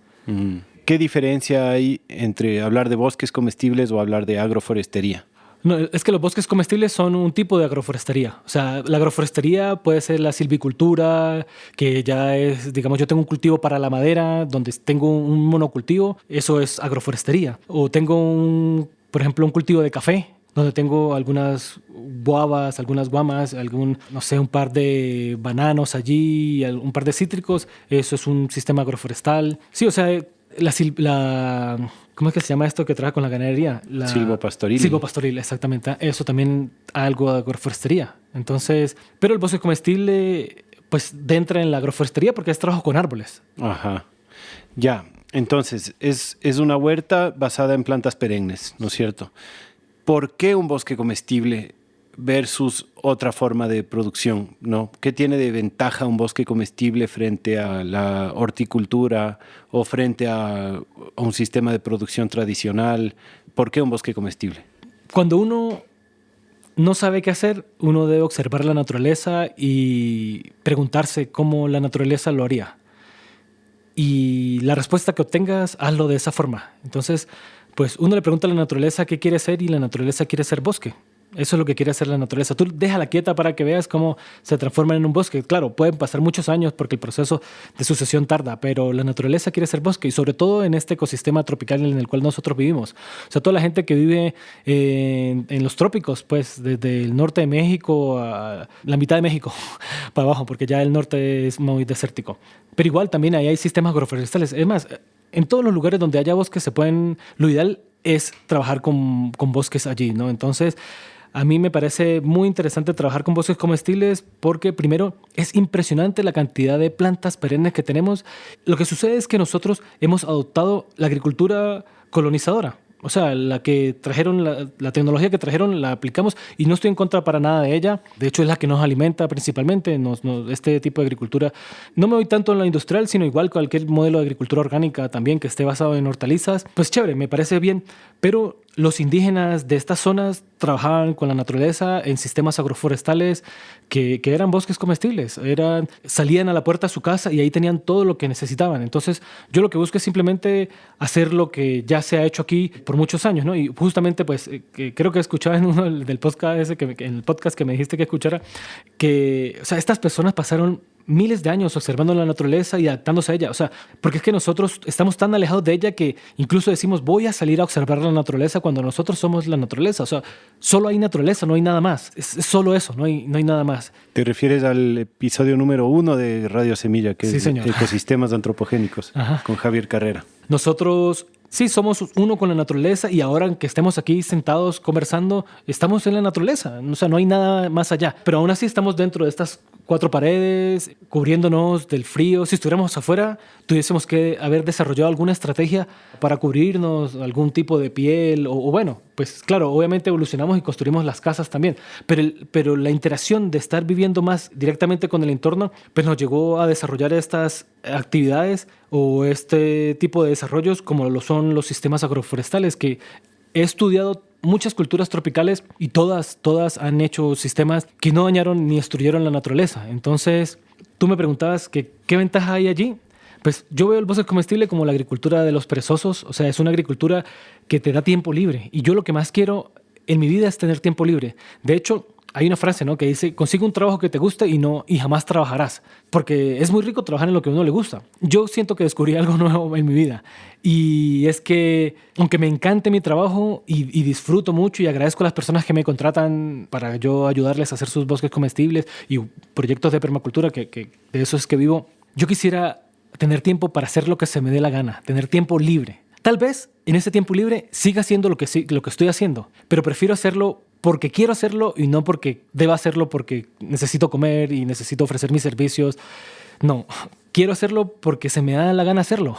¿Qué diferencia hay entre hablar de bosques comestibles o hablar de agroforestería? No, es que los bosques comestibles son un tipo de agroforestería. O sea, la agroforestería puede ser la silvicultura, que ya es, digamos, yo tengo un cultivo para la madera, donde tengo un monocultivo, eso es agroforestería. O tengo, por ejemplo, un cultivo de café, donde tengo algunas guavas, algunas guamas, no sé, un par de bananos allí, un par de cítricos, eso es un sistema agroforestal. Sí, o sea, ¿cómo es que se llama esto que trabaja con la ganadería? Silvopastoril. Silvopastoril, exactamente. Eso también algo de agroforestería. Entonces, pero el bosque comestible, pues, entra en la agroforestería porque es trabajo con árboles. Ajá. Ya, entonces, es una huerta basada en plantas perennes, ¿no es cierto? ¿Por qué un bosque comestible versus otra forma de producción, ¿no? ¿Qué tiene de ventaja un bosque comestible frente a la horticultura o frente a un sistema de producción tradicional? ¿Por qué un bosque comestible? Cuando uno no sabe qué hacer, uno debe observar la naturaleza y preguntarse cómo la naturaleza lo haría. Y la respuesta que obtengas, hazlo de esa forma. Entonces, pues uno le pregunta a la naturaleza qué quiere ser y la naturaleza quiere ser bosque. Eso es lo que quiere hacer la naturaleza. Tú déjala quieta para que veas cómo se transforma en un bosque. Claro, pueden pasar muchos años porque el proceso de sucesión tarda, pero la naturaleza quiere ser bosque y sobre todo en este ecosistema tropical en el cual nosotros vivimos. O sea, toda la gente que vive en los trópicos, pues desde el norte de México a la mitad de México para abajo, porque ya el norte es muy desértico. Pero igual también ahí hay sistemas agroforestales. Es más, en todos los lugares donde haya bosques lo ideal es trabajar con bosques allí, ¿no? Entonces, a mí me parece muy interesante trabajar con bosques comestibles porque, primero, es impresionante la cantidad de plantas perennes que tenemos. Lo que sucede es que nosotros hemos adoptado la agricultura colonizadora. O sea, la que trajeron, la tecnología que trajeron la aplicamos y no estoy en contra para nada de ella. De hecho, es la que nos alimenta principalmente. Este tipo de agricultura, no me voy tanto en la industrial, sino igual cualquier modelo de agricultura orgánica también que esté basado en hortalizas. Pues chévere, me parece bien. Pero los indígenas de estas zonas trabajaban con la naturaleza en sistemas agroforestales que eran bosques comestibles. Salían a la puerta de su casa y ahí tenían todo lo que necesitaban. Entonces, yo lo que busco es simplemente hacer lo que ya se ha hecho aquí por muchos años, ¿no? Y justamente, pues, creo que escuchaba en uno del podcast en el podcast que me dijiste que escuchara, que, o sea, estas personas pasaron miles de años observando la naturaleza y adaptándose a ella. O sea, porque es que nosotros estamos tan alejados de ella que incluso decimos, voy a salir a observar la naturaleza cuando nosotros somos la naturaleza. O sea, solo hay naturaleza, no hay nada más. Es solo eso, no hay nada más. ¿Te refieres al episodio número 1 de Radio Semilla, que Sí, es señor. Ecosistemas Antropogénicos, Ajá. con Javier Carrera? Nosotros sí somos uno con la naturaleza y ahora que estemos aquí sentados conversando, estamos en la naturaleza. O sea, no hay nada más allá. Pero aún así estamos dentro de estas 4 paredes, cubriéndonos del frío. Si estuviéramos afuera, tuviésemos que haber desarrollado alguna estrategia para cubrirnos, algún tipo de piel. O bueno, pues claro, obviamente evolucionamos y construimos las casas también. Pero la interacción de estar viviendo más directamente con el entorno, pues nos llegó a desarrollar estas actividades o este tipo de desarrollos como lo son los sistemas agroforestales, que he estudiado muchas culturas tropicales y todas han hecho sistemas que no dañaron ni destruyeron la naturaleza. Entonces, tú me preguntabas que qué ventaja hay allí. Pues yo veo el bosque comestible como la agricultura de los perezosos. O sea, es una agricultura que te da tiempo libre. Y yo lo que más quiero en mi vida es tener tiempo libre. De hecho, hay una frase, ¿no?, que dice, consigue un trabajo que te guste y jamás trabajarás. Porque es muy rico trabajar en lo que a uno le gusta. Yo siento que descubrí algo nuevo en mi vida. Y es que, aunque me encante mi trabajo y disfruto mucho y agradezco a las personas que me contratan para yo ayudarles a hacer sus bosques comestibles y proyectos de permacultura, que de eso es que vivo, yo quisiera tener tiempo para hacer lo que se me dé la gana, tener tiempo libre. Tal vez en ese tiempo libre siga haciendo lo que estoy haciendo, pero prefiero hacerlo porque quiero hacerlo y no porque deba hacerlo porque necesito comer y necesito ofrecer mis servicios. No, quiero hacerlo porque se me da la gana hacerlo.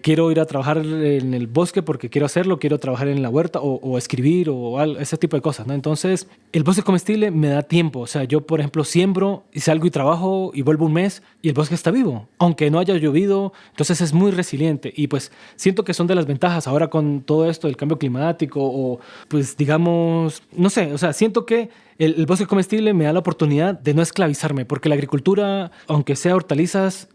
Quiero ir a trabajar en el bosque porque quiero hacerlo, quiero trabajar en la huerta o escribir o ese tipo de cosas, ¿no? Entonces, el bosque comestible me da tiempo. O sea, yo, por ejemplo, siembro y salgo y trabajo y vuelvo un mes y el bosque está vivo, aunque no haya llovido. Entonces, es muy resiliente y pues siento que son de las ventajas ahora con todo esto del cambio climático o pues digamos, no sé, o sea, siento que el bosque comestible me da la oportunidad de no esclavizarme porque la agricultura, aunque sea hortalizas,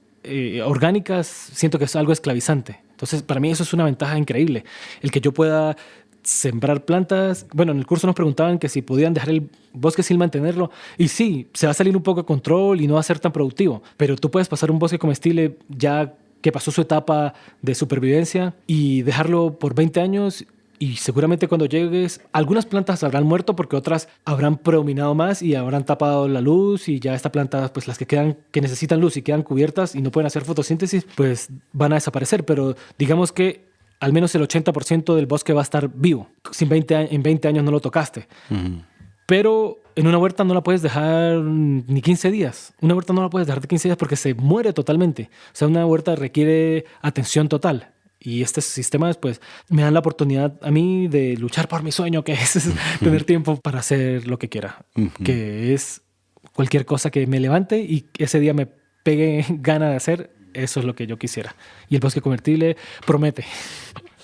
orgánicas, siento que es algo esclavizante. Entonces, para mí eso es una ventaja increíble. El que yo pueda sembrar plantas. Bueno, en el curso nos preguntaban que si podían dejar el bosque sin mantenerlo. Y sí, se va a salir un poco de control y no va a ser tan productivo. Pero tú puedes pasar un bosque comestible ya que pasó su etapa de supervivencia y dejarlo por 20 años. Y seguramente cuando llegues, algunas plantas habrán muerto porque otras habrán predominado más y habrán tapado la luz y ya esta planta, pues las que necesitan luz y quedan cubiertas y no pueden hacer fotosíntesis, pues van a desaparecer. Pero digamos que al menos el 80% del bosque va a estar vivo. En 20 años no lo tocaste. Uh-huh. Pero en una huerta no la puedes dejar ni 15 días. Una huerta no la puedes dejar de 15 días porque se muere totalmente. O sea, una huerta requiere atención total. Y estos sistemas, pues, me dan la oportunidad a mí de luchar por mi sueño, que es tener tiempo para hacer lo que quiera. Uh-huh. Que es cualquier cosa que me levante y ese día me pegue gana de hacer, eso es lo que yo quisiera. Y el bosque convertible promete.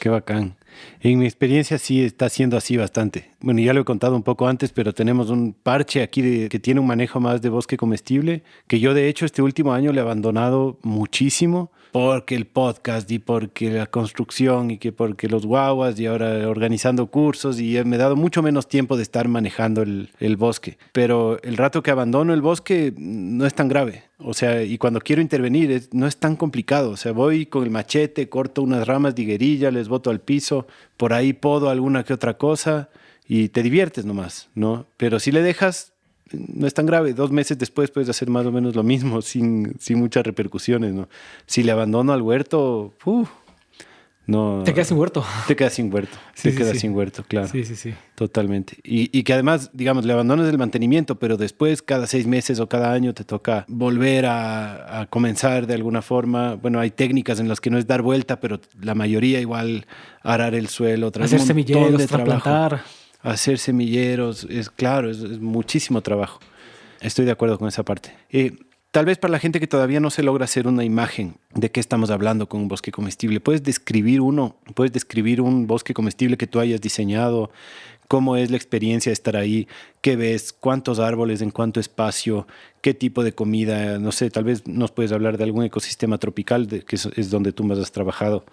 Qué bacán. En mi experiencia sí está siendo así bastante. Bueno, ya lo he contado un poco antes, pero tenemos un parche aquí que tiene un manejo más de bosque comestible, que yo de hecho este último año le he abandonado muchísimo porque el podcast y porque la construcción y que porque los guaguas y ahora organizando cursos y me he dado mucho menos tiempo de estar manejando el bosque. Pero el rato que abandono el bosque no es tan grave. O sea, y cuando quiero intervenir no es tan complicado. O sea, voy con el machete, corto unas ramas de higuerilla, les boto al piso, por ahí podo alguna que otra cosa y te diviertes nomás, ¿no? Pero si le dejas, no es tan grave. 2 meses después puedes hacer más o menos lo mismo sin muchas repercusiones, ¿no? Si le abandono al huerto, No, Te quedas sin huerto. te quedas sin huerto. Sí, Te sí, quedas sí. sin huerto, claro. Sí, sí, sí. Totalmente. Y que además, digamos, le abandonas el mantenimiento, pero después, cada 6 meses o cada año, te toca volver a comenzar de alguna forma. Bueno, hay técnicas en las que no es dar vuelta, pero la mayoría igual arar el suelo, traer Hacer un montón semilleros, de trabajo. trasplantar. Hacer semilleros, es claro, es muchísimo trabajo. Estoy de acuerdo con esa parte. Tal vez para la gente que todavía no se logra hacer una imagen de qué estamos hablando con un bosque comestible, ¿puedes describir un bosque comestible que tú hayas diseñado? ¿Cómo es la experiencia de estar ahí? ¿Qué ves? ¿Cuántos árboles? ¿En cuánto espacio? ¿Qué tipo de comida? No sé, tal vez nos puedes hablar de algún ecosistema tropical, que es donde tú más has trabajado.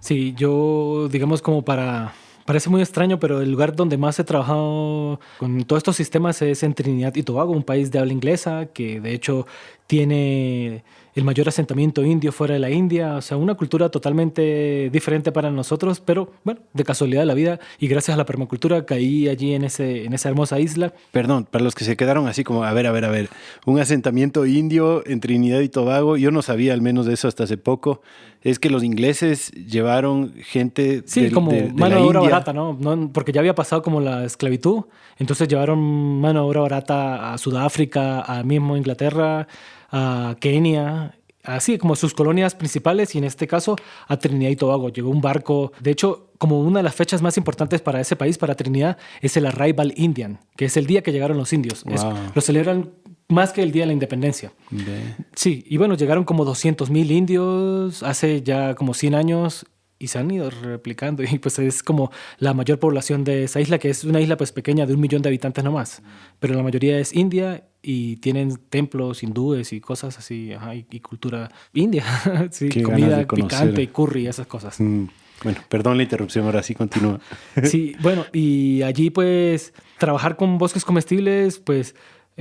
Sí, yo, digamos, como para... Parece muy extraño, pero el lugar donde más he trabajado con todos estos sistemas es en Trinidad y Tobago, un país de habla inglesa que de hecho tiene el mayor asentamiento indio fuera de la India, o sea, una cultura totalmente diferente para nosotros, pero bueno, de casualidad de la vida y gracias a la permacultura caí allí en esa hermosa isla. Perdón, para los que se quedaron así como, a ver, un asentamiento indio en Trinidad y Tobago, yo no sabía al menos de eso hasta hace poco, es que los ingleses llevaron gente Sí, como de mano la de obra India. barata, ¿no? Porque ya había pasado como la esclavitud, entonces llevaron mano de obra barata a Sudáfrica, a mismo Inglaterra, a Kenia, así como sus colonias principales y en este caso a Trinidad y Tobago. Llegó un barco, de hecho, como una de las fechas más importantes para ese país, para Trinidad, es el Arrival Indian, que es el día que llegaron los indios. Wow. Lo celebran más que el Día de la Independencia. Ve. Sí, y bueno, llegaron como 200,000 indios hace ya como 100 años y se han ido replicando y pues es como la mayor población de esa isla, que es una isla pues pequeña de 1 millón de habitantes nomás, pero la mayoría es india y tienen templos hindúes y cosas así, ajá, y cultura india, sí, Qué ganas comida de conocer. picante y curry, esas cosas. Bueno, perdón la interrupción, ahora sí continúa. Sí, bueno, y allí pues trabajar con bosques comestibles, pues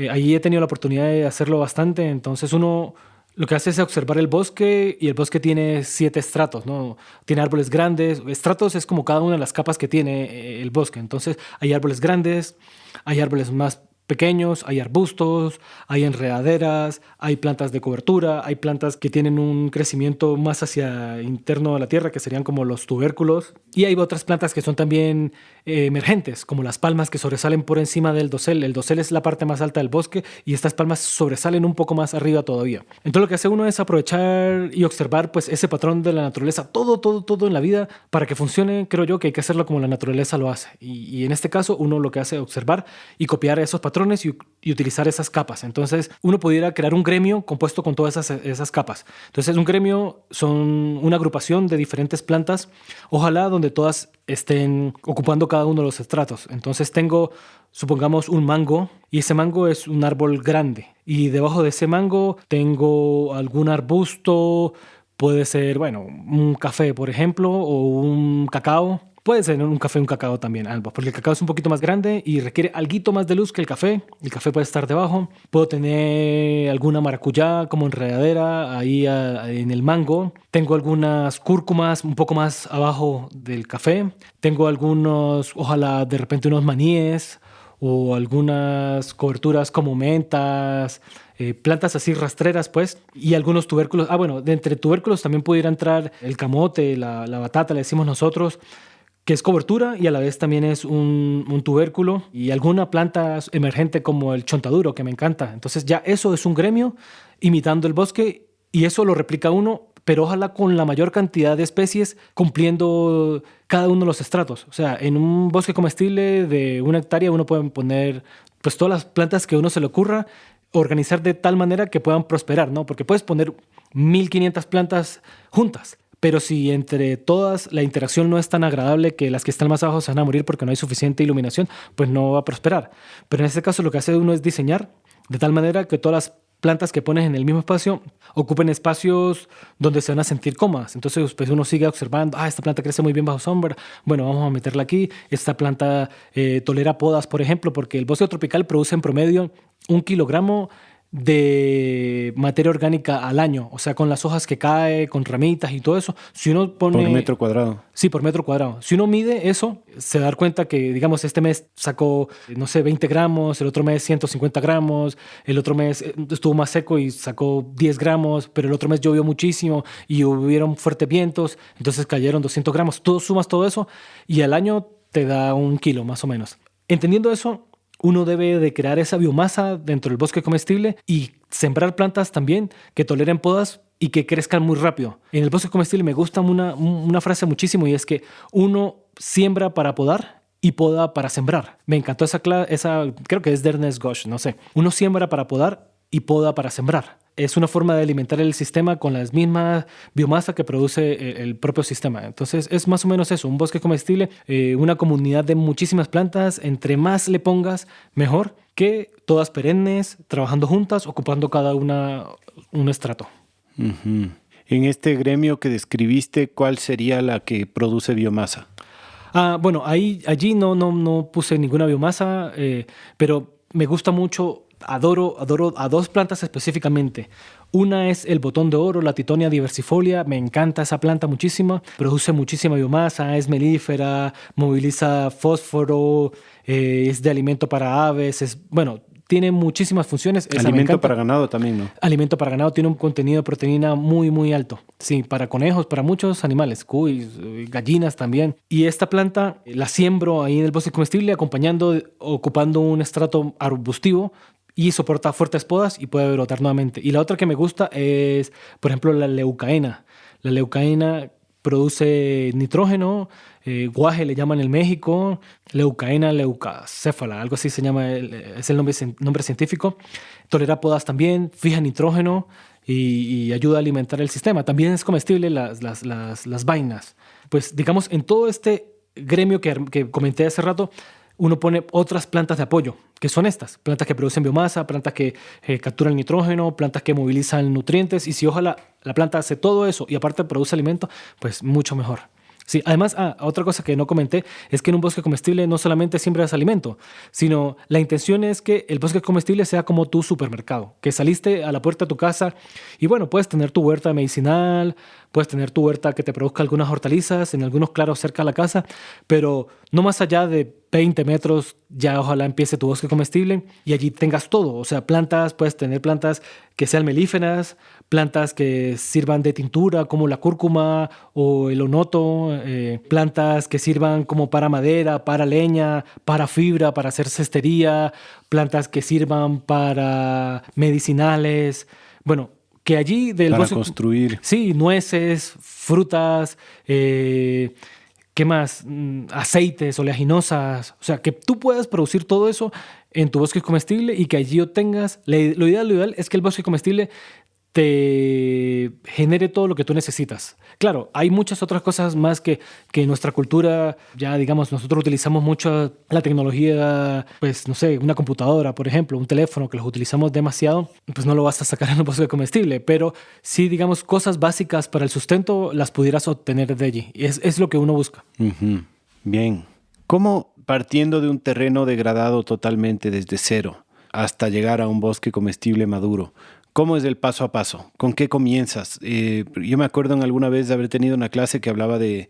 allí he tenido la oportunidad de hacerlo bastante, entonces uno lo que hace es observar el bosque y el bosque tiene 7 estratos, ¿no? Tiene árboles grandes, estratos es como cada una de las capas que tiene el bosque, entonces hay árboles grandes, hay árboles más pequeños, hay arbustos, hay enredaderas, hay plantas de cobertura, hay plantas que tienen un crecimiento más hacia interno a la tierra, que serían como los tubérculos, y hay otras plantas que son también emergentes, como las palmas que sobresalen por encima del dosel. El dosel es la parte más alta del bosque y estas palmas sobresalen un poco más arriba todavía. Entonces lo que hace uno es aprovechar y observar pues ese patrón de la naturaleza, todo en la vida, para que funcione, creo yo que hay que hacerlo como la naturaleza lo hace. Y en este caso uno lo que hace es observar y copiar esos patrones y utilizar esas capas. Entonces uno pudiera crear un gremio compuesto con todas esas capas. Entonces un gremio son una agrupación de diferentes plantas, ojalá donde todas estén ocupando cada uno de los estratos. Entonces tengo, supongamos, un mango y ese mango es un árbol grande y debajo de ese mango tengo algún arbusto, puede ser, bueno, un café, por ejemplo, o un cacao. Puede ser un café, un cacao también, ambos, porque el cacao es un poquito más grande y requiere alguito más de luz que el café. El café puede estar debajo. Puedo tener alguna maracuyá como enredadera ahí en el mango. Tengo algunas cúrcumas un poco más abajo del café. Tengo algunos, ojalá de repente unos maníes o algunas coberturas como mentas, plantas así rastreras, pues, y algunos tubérculos. Ah, bueno, de entre tubérculos también pudiera entrar el camote, la batata, le decimos nosotros, que es cobertura y a la vez también es un tubérculo y alguna planta emergente como el chontaduro, que me encanta. Entonces ya eso es un gremio imitando el bosque y eso lo replica uno, pero ojalá con la mayor cantidad de especies cumpliendo cada uno de los estratos. O sea, en un bosque comestible de 1 hectárea uno puede poner pues todas las plantas que a uno se le ocurra, organizar de tal manera que puedan prosperar, ¿no? Porque puedes poner 1,500 plantas juntas, pero si entre todas la interacción no es tan agradable, que las que están más abajo se van a morir porque no hay suficiente iluminación, pues no va a prosperar. Pero en este caso lo que hace uno es diseñar de tal manera que todas las plantas que pones en el mismo espacio ocupen espacios donde se van a sentir cómodas. Entonces pues uno sigue observando, esta planta crece muy bien bajo sombra, bueno, vamos a meterla aquí. Esta planta tolera podas, por ejemplo, porque el bosque tropical produce en promedio 1 kilogramo de materia orgánica al año, o sea, con las hojas que cae, con ramitas y todo eso. Si uno pone... Por metro cuadrado. Sí, por metro cuadrado. Si uno mide eso, se da cuenta que, digamos, este mes sacó, no sé, 20 gramos, el otro mes 150 gramos, el otro mes estuvo más seco y sacó 10 gramos, pero el otro mes llovió muchísimo y hubieron fuertes vientos, entonces cayeron 200 gramos. Tú sumas todo eso y al año te da 1 kilo más o menos. Entendiendo eso, uno debe de crear esa biomasa dentro del bosque comestible y sembrar plantas también que toleren podas y que crezcan muy rápido. En el bosque comestible me gusta una frase muchísimo y es que uno siembra para podar y poda para sembrar. Me encantó esa creo que es de Ernest Gosh, no sé. Uno siembra para podar y poda para sembrar. Es una forma de alimentar el sistema con las mismas biomasa que produce el propio sistema. Entonces es más o menos eso, un bosque comestible, una comunidad de muchísimas plantas, entre más le pongas, mejor, que todas perennes, trabajando juntas, ocupando cada una un estrato. Uh-huh. En este gremio que describiste, ¿cuál sería la que produce biomasa? Bueno, allí no puse ninguna biomasa, pero me gusta mucho. Adoro a 2 plantas específicamente. Una es el botón de oro, la Tithonia diversifolia. Me encanta esa planta muchísimo. Produce muchísima biomasa, es melífera, moviliza fósforo, es de alimento para aves. Bueno, tiene muchísimas funciones. Alimento para ganado también, ¿no? Alimento para ganado, tiene un contenido de proteína muy, muy alto. Sí, para conejos, para muchos animales, cuys, gallinas también. Y esta planta la siembro ahí en el bosque comestible, ocupando un estrato arbustivo y soporta fuertes podas y puede brotar nuevamente. Y la otra que me gusta es, por ejemplo, la leucaena. La leucaena produce nitrógeno, guaje le llaman en México, leucaena leucacéfala, algo así se llama, es el nombre científico. Tolera podas también, fija nitrógeno y ayuda a alimentar el sistema. También es comestible las vainas. Pues digamos, en todo este gremio que comenté hace rato, uno pone otras plantas de apoyo, que son estas, plantas que producen biomasa, plantas que capturan nitrógeno, plantas que movilizan nutrientes, y si ojalá la planta hace todo eso y aparte produce alimento, pues mucho mejor. Sí, además, otra cosa que no comenté es que en un bosque comestible no solamente siembras alimento, sino la intención es que el bosque comestible sea como tu supermercado, que saliste a la puerta de tu casa y bueno, puedes tener tu huerta medicinal, puedes tener tu huerta que te produzca algunas hortalizas en algunos claros cerca de la casa, pero no más allá de 20 metros ya ojalá empiece tu bosque comestible y allí tengas todo, o sea, plantas, puedes tener plantas que sean melíferas, plantas que sirvan de tintura como la cúrcuma o el onoto, plantas que sirvan como para madera, para leña, para fibra, para hacer cestería, plantas que sirvan para medicinales, bueno, que allí del para bosque, construir. Sí, nueces, frutas, ¿qué más? Aceites, oleaginosas. O sea, que tú puedas producir todo eso en tu bosque comestible y que allí obtengas. Lo ideal es que el bosque comestible te genere todo lo que tú necesitas. Claro, hay muchas otras cosas más que en nuestra cultura, ya digamos, nosotros utilizamos mucho la tecnología, pues no sé, una computadora, por ejemplo, un teléfono que los utilizamos demasiado, pues no lo vas a sacar en un bosque comestible, pero sí, digamos, cosas básicas para el sustento las pudieras obtener de allí. Es lo que uno busca. Uh-huh. Bien. ¿Cómo partiendo de un terreno degradado totalmente desde cero hasta llegar a un bosque comestible maduro? ¿Cómo es el paso a paso? ¿Con qué comienzas? Yo me acuerdo en alguna vez de haber tenido una clase que hablaba de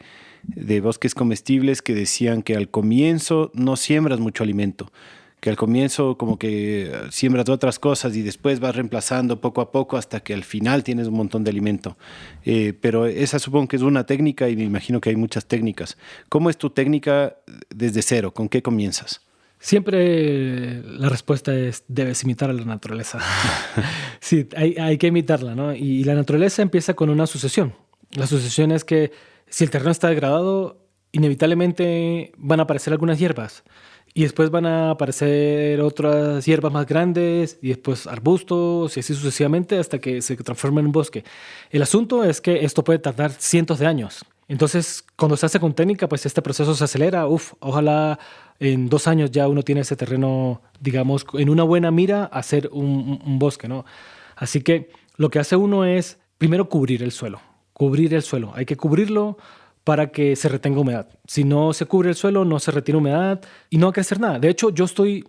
bosques comestibles que decían que al comienzo no siembras mucho alimento, que al comienzo como que siembras otras cosas y después vas reemplazando poco a poco hasta que al final tienes un montón de alimento. Pero esa supongo que es una técnica y me imagino que hay muchas técnicas. ¿Cómo es tu técnica desde cero? ¿Con qué comienzas? Siempre la respuesta es, debes imitar a la naturaleza. Sí, hay que imitarla, ¿no? Y la naturaleza empieza con una sucesión. La sucesión es que si el terreno está degradado, inevitablemente van a aparecer algunas hierbas. Y después van a aparecer otras hierbas más grandes y después arbustos y así sucesivamente hasta que se transforma en un bosque. El asunto es que esto puede tardar cientos de años. Entonces, cuando se hace con técnica, pues este proceso se acelera. Ojalá en 2 años ya uno tiene ese terreno, digamos, en una buena mira a hacer un bosque, ¿no? Así que lo que hace uno es primero cubrir el suelo. Cubrir el suelo. Hay que cubrirlo para que se retenga humedad. Si no se cubre el suelo, no se retiene humedad y no va a crecer nada. De hecho, yo estoy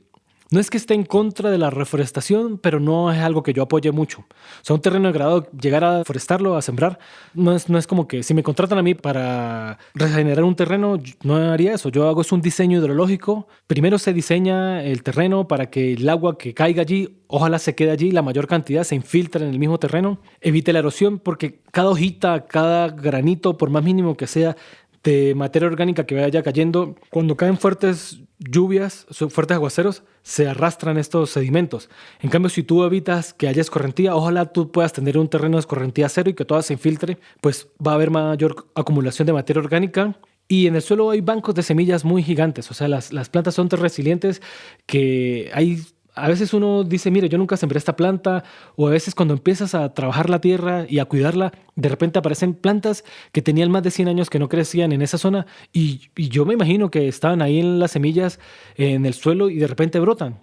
no es que esté en contra de la reforestación, pero no es algo que yo apoye mucho. O sea, un terreno degradado, llegar a forestarlo, a sembrar, no es como que si me contratan a mí para regenerar un terreno, no haría eso. Yo hago es un diseño hidrológico. Primero se diseña el terreno para que el agua que caiga allí, ojalá se quede allí, la mayor cantidad se infiltre en el mismo terreno, evite la erosión, porque cada hojita, cada granito, por más mínimo que sea, de materia orgánica que vaya cayendo, cuando caen fuertes lluvias, fuertes aguaceros, se arrastran estos sedimentos. En cambio, si tú evitas que haya escorrentía, ojalá tú puedas tener un terreno de escorrentía cero y que todo se infiltre, pues va a haber mayor acumulación de materia orgánica. Y en el suelo hay bancos de semillas muy gigantes, o sea, las plantas son tan resilientes que hay... A veces uno dice, mire, yo nunca sembré esta planta, o a veces cuando empiezas a trabajar la tierra y a cuidarla, de repente aparecen plantas que tenían más de 100 años que no crecían en esa zona y yo me imagino que estaban ahí en las semillas, en el suelo y de repente brotan.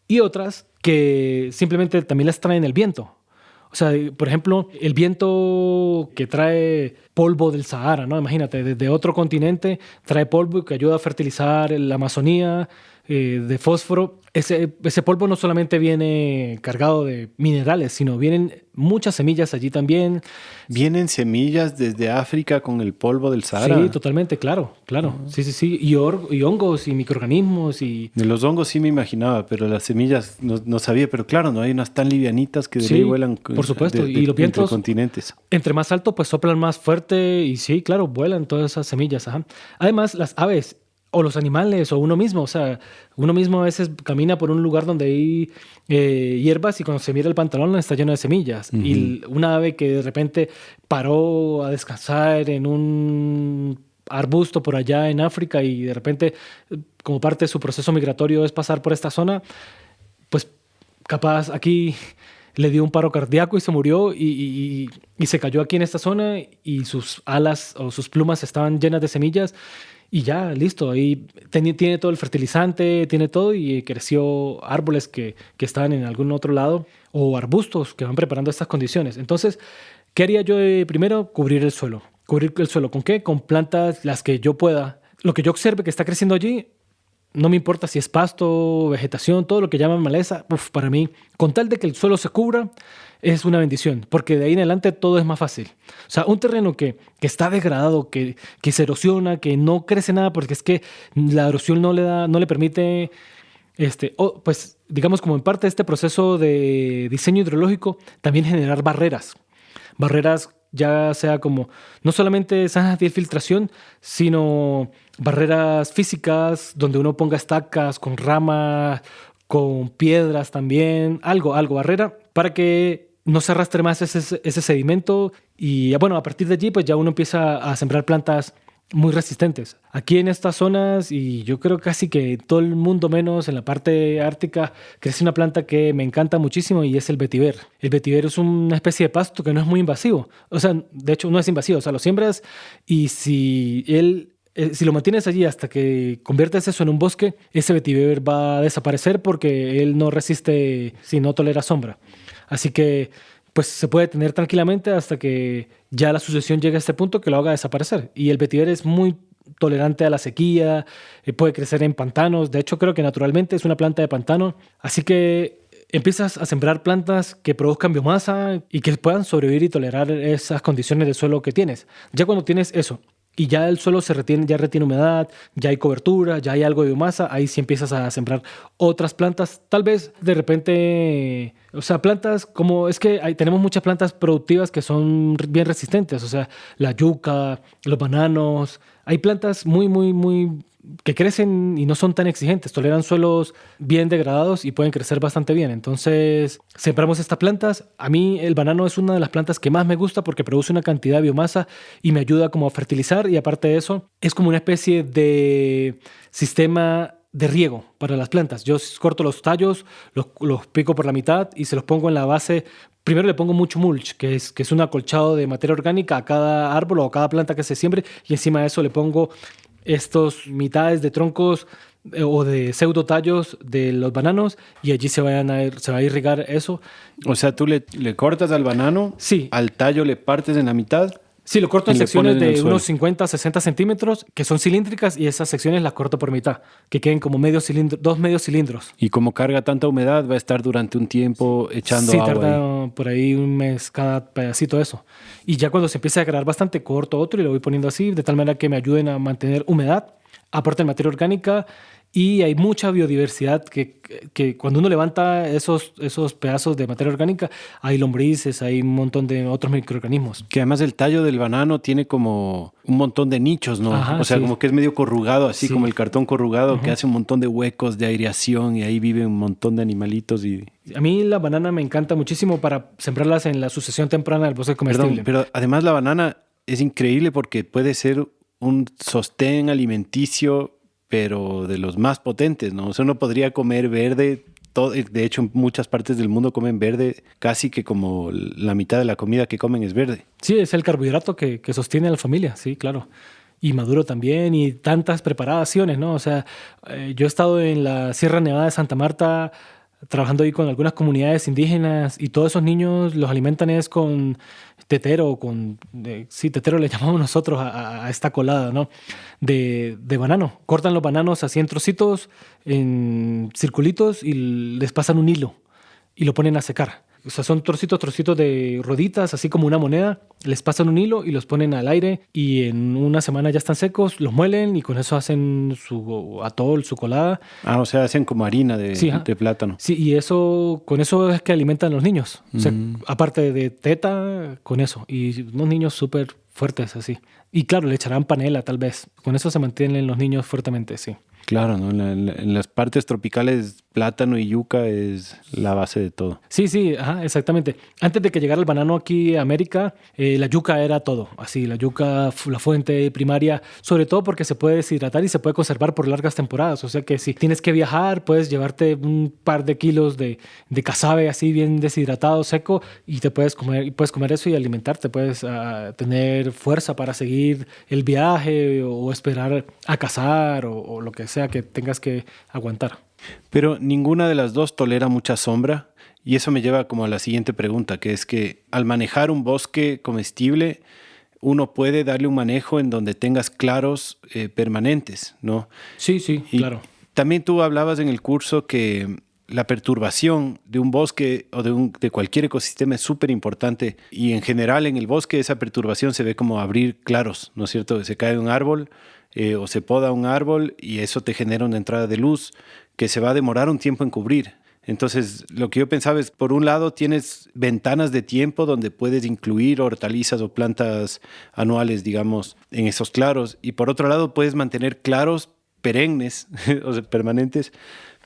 Y otras que simplemente también las traen el viento. O sea, por ejemplo, el viento que trae polvo del Sahara, ¿no? Imagínate, desde otro continente trae polvo que ayuda a fertilizar la Amazonía, de fósforo. Ese polvo no solamente viene cargado de minerales, sino vienen muchas semillas allí también. ¿Vienen semillas desde África con el polvo del Sahara? Sí, totalmente, claro. Sí. Y hongos y microorganismos. De los hongos sí me imaginaba, pero las semillas no sabía. Pero claro, no hay unas tan livianitas que de ley vuelan por supuesto. Y los vientos, entre continentes. Entre más alto, pues soplan más fuerte y sí, claro, vuelan todas esas semillas. Ajá. Además, las aves o los animales o uno mismo, o sea, uno mismo a veces camina por un lugar donde hay hierbas y cuando se mira el pantalón está lleno de semillas. Uh-huh. Y una ave que de repente paró a descansar en un arbusto por allá en África y de repente, como parte de su proceso migratorio es pasar por esta zona, pues capaz aquí le dio un paro cardíaco y se murió y se cayó aquí en esta zona y sus alas o sus plumas estaban llenas de semillas. Y ya, listo, ahí tiene todo el fertilizante, tiene todo y creció árboles que estaban en algún otro lado o arbustos que van preparando estas condiciones. Entonces, ¿qué haría yo primero? Cubrir el suelo. ¿Cubrir el suelo con qué? Con plantas las que yo pueda. Lo que yo observe que está creciendo allí, no me importa si es pasto, vegetación, todo lo que llaman maleza, para mí, con tal de que el suelo se cubra, es una bendición, porque de ahí en adelante todo es más fácil. O sea, un terreno que está degradado, que se erosiona, que no crece nada, porque es que la erosión no le permite, pues digamos como en parte de este proceso de diseño hidrológico, también generar barreras. Barreras ya sea como no solamente zanjas de filtración, sino barreras físicas donde uno ponga estacas con ramas, con piedras también, algo, barrera, para que no se arrastre más ese sedimento y bueno, a partir de allí pues ya uno empieza a sembrar plantas muy resistentes. Aquí en estas zonas, y yo creo casi que todo el mundo menos en la parte ártica, crece una planta que me encanta muchísimo y es el vetiver. El vetiver es una especie de pasto que no es muy invasivo. O sea, de hecho no es invasivo. O sea, lo siembras y si lo mantienes allí hasta que conviertes eso en un bosque, ese vetiver va a desaparecer porque él no resiste, no tolera sombra. Así que pues se puede tener tranquilamente hasta que ya la sucesión llegue a este punto que lo haga desaparecer. Y el vetiver es muy tolerante a la sequía, puede crecer en pantanos. De hecho, creo que naturalmente es una planta de pantano. Así que empiezas a sembrar plantas que produzcan biomasa y que puedan sobrevivir y tolerar esas condiciones de suelo que tienes. Ya cuando tienes eso y ya el suelo ya retiene humedad, ya hay cobertura, ya hay algo de biomasa, ahí sí empiezas a sembrar otras plantas. Tal vez de repente, o sea, plantas como, es que tenemos muchas plantas productivas que son bien resistentes, o sea, la yuca, los bananos. Hay plantas muy que crecen y no son tan exigentes, toleran suelos bien degradados y pueden crecer bastante bien. Entonces, sembramos estas plantas. A mí el banano es una de las plantas que más me gusta porque produce una cantidad de biomasa y me ayuda como a fertilizar y aparte de eso, es como una especie de sistema de riego para las plantas. Yo corto los tallos, los pico por la mitad y se los pongo en la base. Primero le pongo mucho mulch, que es un acolchado de materia orgánica a cada árbol o a cada planta que se siembre y encima de eso le pongo estos mitades de troncos o de pseudotallos de los bananos y allí se va a irrigar eso. O sea, tú le cortas al banano, sí. Al tallo le partes en la mitad Sí, lo corto en Y le secciones ponen en el de suelo. unos 50, 60 centímetros, que son cilíndricas, y esas secciones las corto por mitad, que queden como medio cilindro, 2 medios cilindros. Y como carga tanta humedad, va a estar durante un tiempo echando Sí, agua ahí. tarda por ahí un mes cada pedacito de eso. Y ya cuando se empieza a quedar bastante corto otro y lo voy poniendo así, de tal manera que me ayuden a mantener humedad, aporten materia orgánica y hay mucha biodiversidad que cuando uno levanta esos pedazos de materia orgánica, hay lombrices, hay un montón de otros microorganismos. Que además el tallo del banano tiene como un montón de nichos, ¿no? Ajá, O sea, sí. como que es medio corrugado, así Sí. como el cartón corrugado, que hace un montón de huecos de aireación y ahí viven un montón de animalitos y... A mí la banana me encanta muchísimo para sembrarlas en la sucesión temprana del bosque comestible. Perdón, pero además la banana es increíble porque puede ser un sostén alimenticio, pero de los más potentes, ¿no? O sea, uno podría comer verde, de hecho en muchas partes del mundo comen verde, casi que como la mitad de la comida que comen es verde. Sí, es el carbohidrato que sostiene a la familia, sí, claro. Y maduro también, y tantas preparaciones, ¿no? O sea, yo he estado en la Sierra Nevada de Santa Marta trabajando ahí con algunas comunidades indígenas y todos esos niños los alimentan es con tetero, sí, tetero le llamamos nosotros a esta colada, ¿no? De banano. Cortan los bananos así en trocitos, en circulitos y les pasan un hilo y lo ponen a secar. O sea, son trocitos de roditas, así como una moneda. Les pasan un hilo y los ponen al aire y en una semana ya están secos, los muelen y con eso hacen su atol, su colada. Ah, o sea, hacen como harina Sí, ajá. de plátano. Sí, y con eso es que alimentan a los niños. O sea, aparte de teta, con eso. Y unos niños súper fuertes así. Y claro, le echarán panela tal vez. Con eso se mantienen los niños fuertemente, sí. Claro, ¿no? En las partes tropicales, plátano y yuca es la base de todo. Sí, sí, ajá, exactamente. Antes de que llegara el banano aquí a América, la yuca era todo. Así, la yuca, la fuente primaria, sobre todo porque se puede deshidratar y se puede conservar por largas temporadas. O sea que si tienes que viajar, puedes llevarte un par de kilos de casabe así bien deshidratado, seco, y puedes comer eso y alimentarte. Puedes tener fuerza para seguir el viaje o esperar a cazar o lo que sea que tengas que aguantar. Pero ninguna de las dos tolera mucha sombra y eso me lleva como a la siguiente pregunta, que es que al manejar un bosque comestible, uno puede darle un manejo en donde tengas claros permanentes, ¿no? Sí, sí, Y claro. también tú hablabas en el curso que la perturbación de un bosque o de cualquier ecosistema es súper importante y en general en el bosque esa perturbación se ve como abrir claros, ¿no es cierto? Se cae un árbol o se poda un árbol y eso te genera una entrada de luz que se va a demorar un tiempo en cubrir. Entonces, lo que yo pensaba es, por un lado, tienes ventanas de tiempo donde puedes incluir hortalizas o plantas anuales, digamos, en esos claros. Y por otro lado, puedes mantener claros perennes, o sea, permanentes,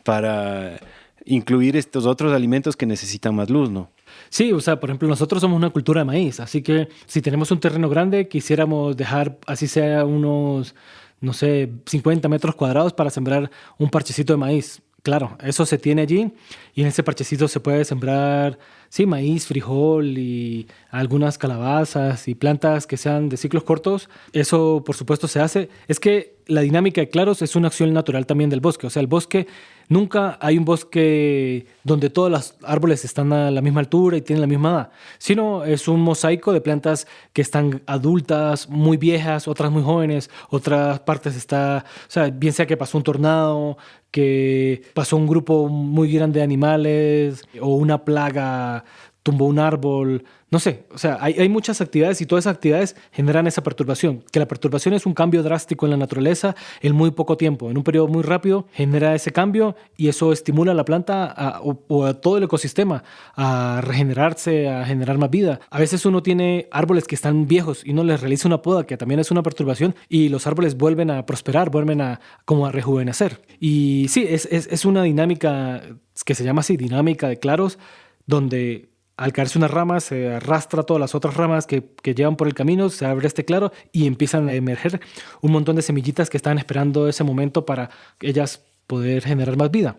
para incluir estos otros alimentos que necesitan más luz, ¿no? Sí, o sea, por ejemplo, nosotros somos una cultura de maíz, así que si tenemos un terreno grande, quisiéramos dejar, así sea unos, no sé, 50 metros cuadrados para sembrar un parchecito de maíz. Claro, eso se tiene allí y en ese parchecito se puede sembrar, sí, maíz, frijol y algunas calabazas y plantas que sean de ciclos cortos. Eso, por supuesto, se hace. Es que la dinámica de claros es una acción natural también del bosque. O sea, el bosque, nunca hay un bosque donde todos los árboles están a la misma altura y tienen la misma edad, sino es un mosaico de plantas que están adultas, muy viejas, otras muy jóvenes, otras partes está, o sea, bien sea que pasó un tornado, que pasó un grupo muy grande de animales o una plaga tumbó un árbol, no sé, o sea, hay muchas actividades y todas esas actividades generan esa perturbación, que la perturbación es un cambio drástico en la naturaleza en muy poco tiempo, en un periodo muy rápido genera ese cambio y eso estimula a la planta o a todo el ecosistema a regenerarse, a generar más vida. A veces uno tiene árboles que están viejos y uno les realiza una poda, que también es una perturbación, y los árboles vuelven a prosperar, vuelven a como a rejuvenecer. Y sí, es una dinámica que se llama así, dinámica de claros, donde al caerse una rama se arrastra todas las otras ramas que llevan por el camino, se abre este claro y empiezan a emerger un montón de semillitas que están esperando ese momento para ellas poder generar más vida.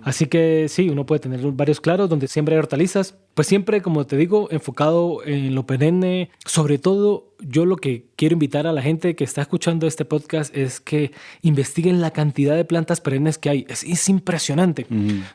Así que sí, uno puede tener varios claros donde siempre hay hortalizas pues siempre, como te digo, enfocado en lo perenne. Sobre todo, yo lo que quiero invitar a la gente que está escuchando este podcast es que investiguen la cantidad de plantas perennes que hay. Es impresionante.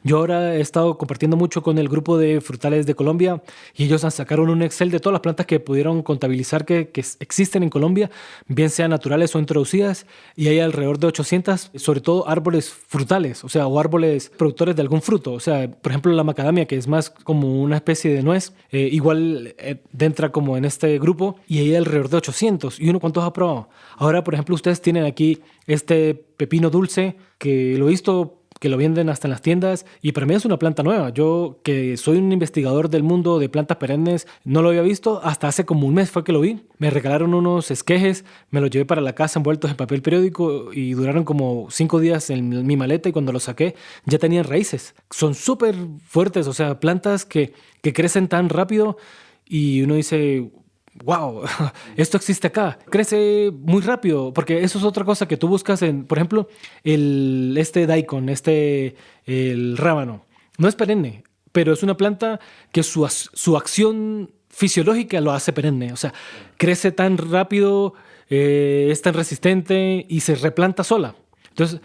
Yo ahora he estado compartiendo mucho con el grupo de frutales de Colombia y ellos sacaron un Excel de todas las plantas que pudieron contabilizar que existen en Colombia, bien sean naturales o introducidas, y hay alrededor de 800, sobre todo árboles frutales, o sea, o árboles productores de algún fruto. O sea, por ejemplo, la macadamia, que es más como una especie de nuez, igual entra como en este grupo, y hay alrededor de 800. ¿Y uno cuántos ha probado? Ahora, por ejemplo, ustedes tienen aquí este pepino dulce, que lo he visto que lo venden hasta en las tiendas, y para mí es una planta nueva. Yo, que soy un investigador del mundo de plantas perennes, no lo había visto hasta hace como un mes fue que lo vi. Me regalaron unos esquejes, me los llevé para la casa envueltos en papel periódico y duraron como 5 días en mi maleta, y cuando los saqué ya tenían raíces. Son súper fuertes, o sea, plantas que crecen tan rápido y uno dice... wow, esto existe acá. Crece muy rápido, porque eso es otra cosa que tú buscas en, por ejemplo, este daikon, el rábano. No es perenne, pero es una planta que su acción fisiológica lo hace perenne. O sea, crece tan rápido, es tan resistente y se replanta sola. Entonces,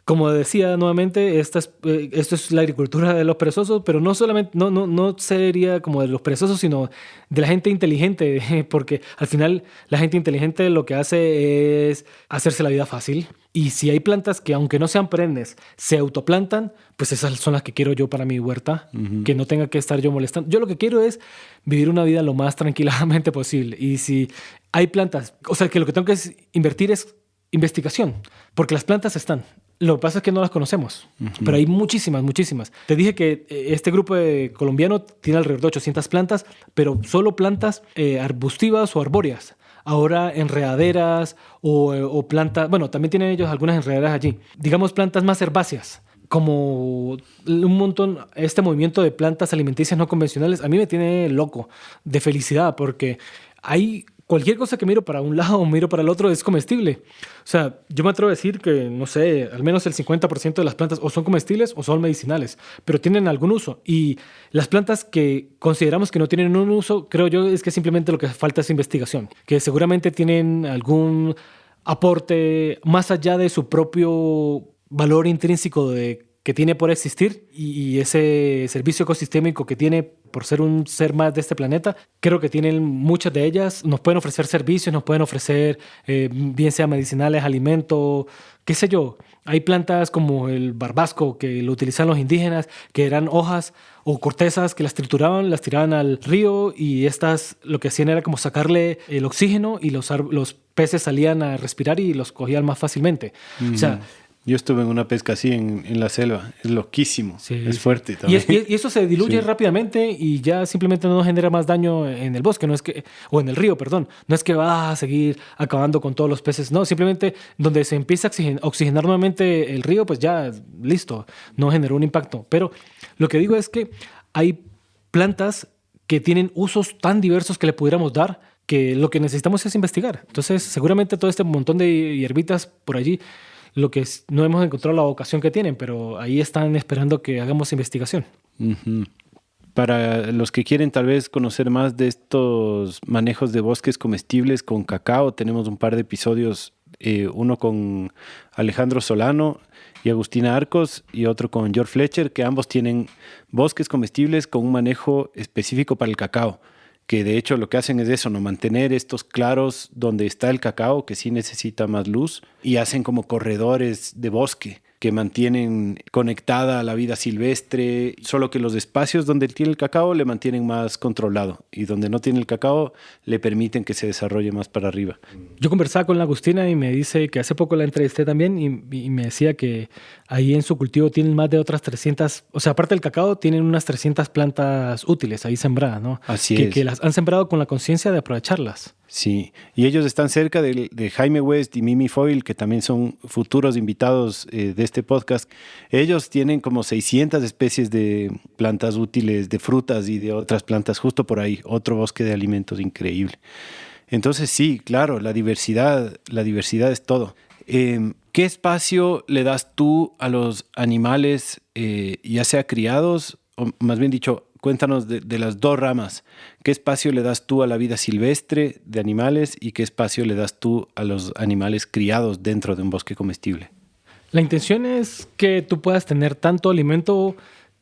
como decía nuevamente, esto es la agricultura de los perezosos, pero no solamente, no sería como de los perezosos, sino de la gente inteligente, porque al final la gente inteligente lo que hace es hacerse la vida fácil. Y si hay plantas que, aunque no sean perennes, se autoplantan, pues esas son las que quiero yo para mi huerta, que no tenga que estar yo molestando. Yo lo que quiero es vivir una vida lo más tranquilamente posible. Y si hay plantas, o sea, que lo que tengo que invertir es investigación, porque las plantas están. Lo que pasa es que no las conocemos, pero hay muchísimas, muchísimas. Te dije que este grupo colombiano tiene alrededor de 800 plantas, pero solo plantas arbustivas o arbóreas. Ahora enredaderas o plantas, bueno, también tienen ellos algunas enredaderas allí. Digamos plantas más herbáceas, como un montón, este movimiento de plantas alimenticias no convencionales, a mí me tiene loco de felicidad, porque hay... cualquier cosa que miro para un lado o miro para el otro es comestible. O sea, yo me atrevo a decir que, no sé, al menos el 50% de las plantas o son comestibles o son medicinales, pero tienen algún uso. Y las plantas que consideramos que no tienen un uso, creo yo, es que simplemente lo que falta es investigación, que seguramente tienen algún aporte más allá de su propio valor intrínseco que tiene por existir y ese servicio ecosistémico que tiene por ser un ser más de este planeta. Creo que tienen muchas de ellas, nos pueden ofrecer servicios, nos pueden ofrecer bien sea medicinales, alimento, qué sé yo. Hay plantas como el barbasco que lo utilizaban los indígenas, que eran hojas o cortezas que las trituraban, las tiraban al río, y estas lo que hacían era como sacarle el oxígeno, y los peces salían a respirar y los cogían más fácilmente. O sea, yo estuve en una pesca así en la selva. Es loquísimo. Sí, es fuerte también. Y eso se diluye rápidamente y ya simplemente no genera más daño en el bosque, no es que, o en el río, perdón. No es que va a seguir acabando con todos los peces. No, simplemente donde se empieza a oxigenar nuevamente el río, pues ya, listo, no generó un impacto. Pero lo que digo es que hay plantas que tienen usos tan diversos que le pudiéramos dar, que lo que necesitamos es investigar. Entonces, seguramente todo este montón de hierbitas por allí, lo que no hemos encontrado la vocación que tienen, pero ahí están esperando que hagamos investigación. Para los que quieren tal vez conocer más de estos manejos de bosques comestibles con cacao, tenemos un par de episodios, uno con Alejandro Solano y Agustina Arcos, y otro con George Fletcher, que ambos tienen bosques comestibles con un manejo específico para el cacao, que de hecho lo que hacen es eso, ¿no? Mantener estos claros donde está el cacao, que sí necesita más luz, y hacen como corredores de bosque que mantienen conectada a la vida silvestre, solo que los espacios donde tiene el cacao le mantienen más controlado, y donde no tiene el cacao le permiten que se desarrolle más para arriba. Yo conversaba con la Agustina y me dice que hace poco la entrevisté también, y me decía que ahí en su cultivo tienen más de otras 300, o sea, aparte del cacao, tienen unas 300 plantas útiles ahí sembradas, ¿no? Así es. Que las han sembrado con la conciencia de aprovecharlas. Sí, y ellos están cerca de Jaime West y Mimi Foyle, que también son futuros invitados de este podcast. Ellos tienen como 600 especies de plantas útiles, de frutas y de otras plantas justo por ahí. Otro bosque de alimentos increíble. Entonces sí, claro, la diversidad es todo. ¿Qué espacio le das tú a los animales, ya sea criados, o más bien dicho, cuéntanos de las dos ramas. ¿Qué espacio le das tú a la vida silvestre de animales y qué espacio le das tú a los animales criados dentro de un bosque comestible? La intención es que tú puedas tener tanto alimento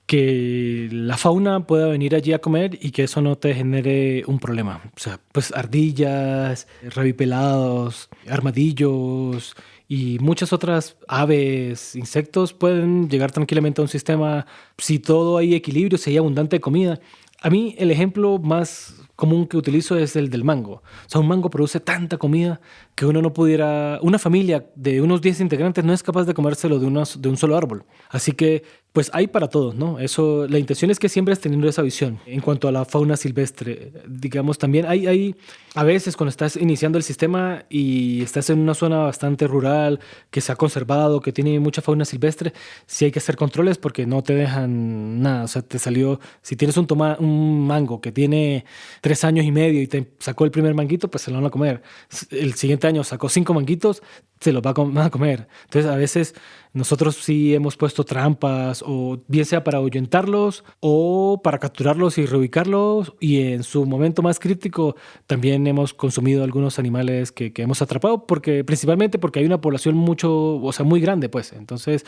que la fauna pueda venir allí a comer y que eso no te genere un problema. O sea, pues ardillas, rabipelados, armadillos y muchas otras aves, insectos pueden llegar tranquilamente a un sistema si todo hay equilibrio, si hay abundante comida. A mí el ejemplo más común que utilizo es el del mango. O sea, un mango produce tanta comida que uno no pudiera... Una familia de unos 10 integrantes no es capaz de comérselo de un solo árbol. Así que, pues hay para todos, ¿no? Eso, la intención es que siempre estés teniendo esa visión. En cuanto a la fauna silvestre, digamos, también hay a veces cuando estás iniciando el sistema y estás en una zona bastante rural, que se ha conservado, que tiene mucha fauna silvestre, sí hay que hacer controles porque no te dejan nada. O sea, te salió... Si tienes un mango que tiene 3 años y medio y te sacó el primer manguito, pues se lo van a comer. El siguiente año sacó 5 manguitos, se los van a comer. Entonces, a veces nosotros sí hemos puesto trampas, o bien sea para ahuyentarlos o para capturarlos y reubicarlos. Y en su momento más crítico también hemos consumido algunos animales que hemos atrapado, principalmente porque hay una población muy grande, pues. Entonces,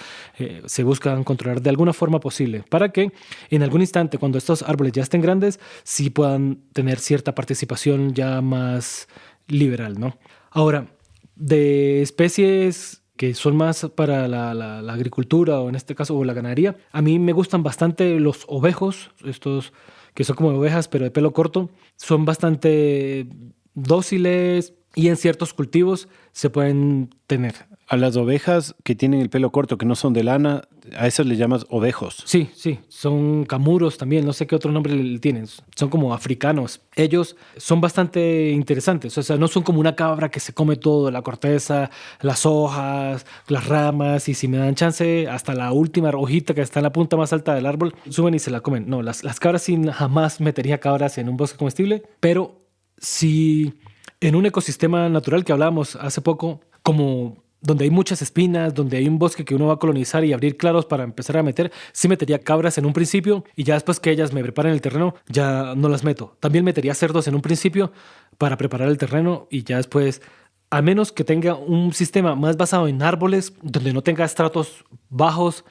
se buscan controlar de alguna forma posible para que en algún instante, cuando estos árboles ya estén grandes, sí puedan tener cierta participación ya más liberal, ¿no? Ahora, de especies que son más para la agricultura o en este caso o la ganadería, a mí me gustan bastante los ovejos, estos que son como ovejas pero de pelo corto, son bastante dóciles y en ciertos cultivos se pueden tener. A las ovejas que tienen el pelo corto, que no son de lana, a esas le llamas ovejos. Sí, son camuros también, no sé qué otro nombre le tienen, son como africanos. Ellos son bastante interesantes, o sea, no son como una cabra que se come todo, la corteza, las hojas, las ramas, y si me dan chance, hasta la última hojita que está en la punta más alta del árbol, suben y se la comen. No, las cabras sí, jamás metería cabras en un bosque comestible, pero si en un ecosistema natural que hablábamos hace poco, como donde hay muchas espinas, donde hay un bosque que uno va a colonizar y abrir claros para empezar a meter, sí metería cabras en un principio y ya después que ellas me preparen el terreno, ya no las meto. También metería cerdos en un principio para preparar el terreno y ya después, a menos que tenga un sistema más basado en árboles, donde no tenga estratos bajos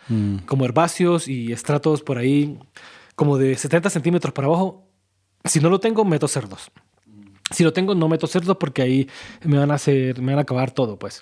como herbáceos y estratos por ahí como de 70 centímetros para abajo, si no lo tengo, meto cerdos. Si lo tengo, no meto cerdos porque ahí me van a acabar todo, pues.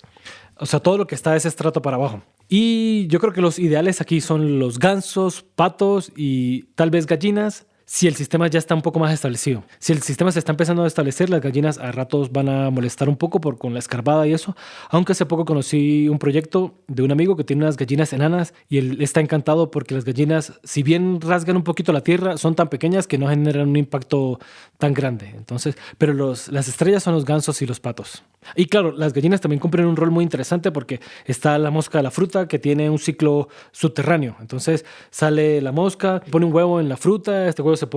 O sea, todo lo que está de ese estrato para abajo. Y yo creo que los ideales aquí son los gansos, patos y tal vez gallinas, si el sistema ya está un poco más establecido. Si el sistema se está empezando a establecer, las gallinas a ratos van a molestar un poco con la escarbada y eso. Aunque hace poco conocí un proyecto de un amigo que tiene unas gallinas enanas y él está encantado porque las gallinas, si bien rasgan un poquito la tierra, son tan pequeñas que no generan un impacto tan grande. Entonces, pero las estrellas son los gansos y los patos. Y claro, las gallinas también cumplen un rol muy interesante porque está la mosca de la fruta que tiene un ciclo subterráneo. Entonces sale la mosca, pone un huevo en la fruta, este huevo se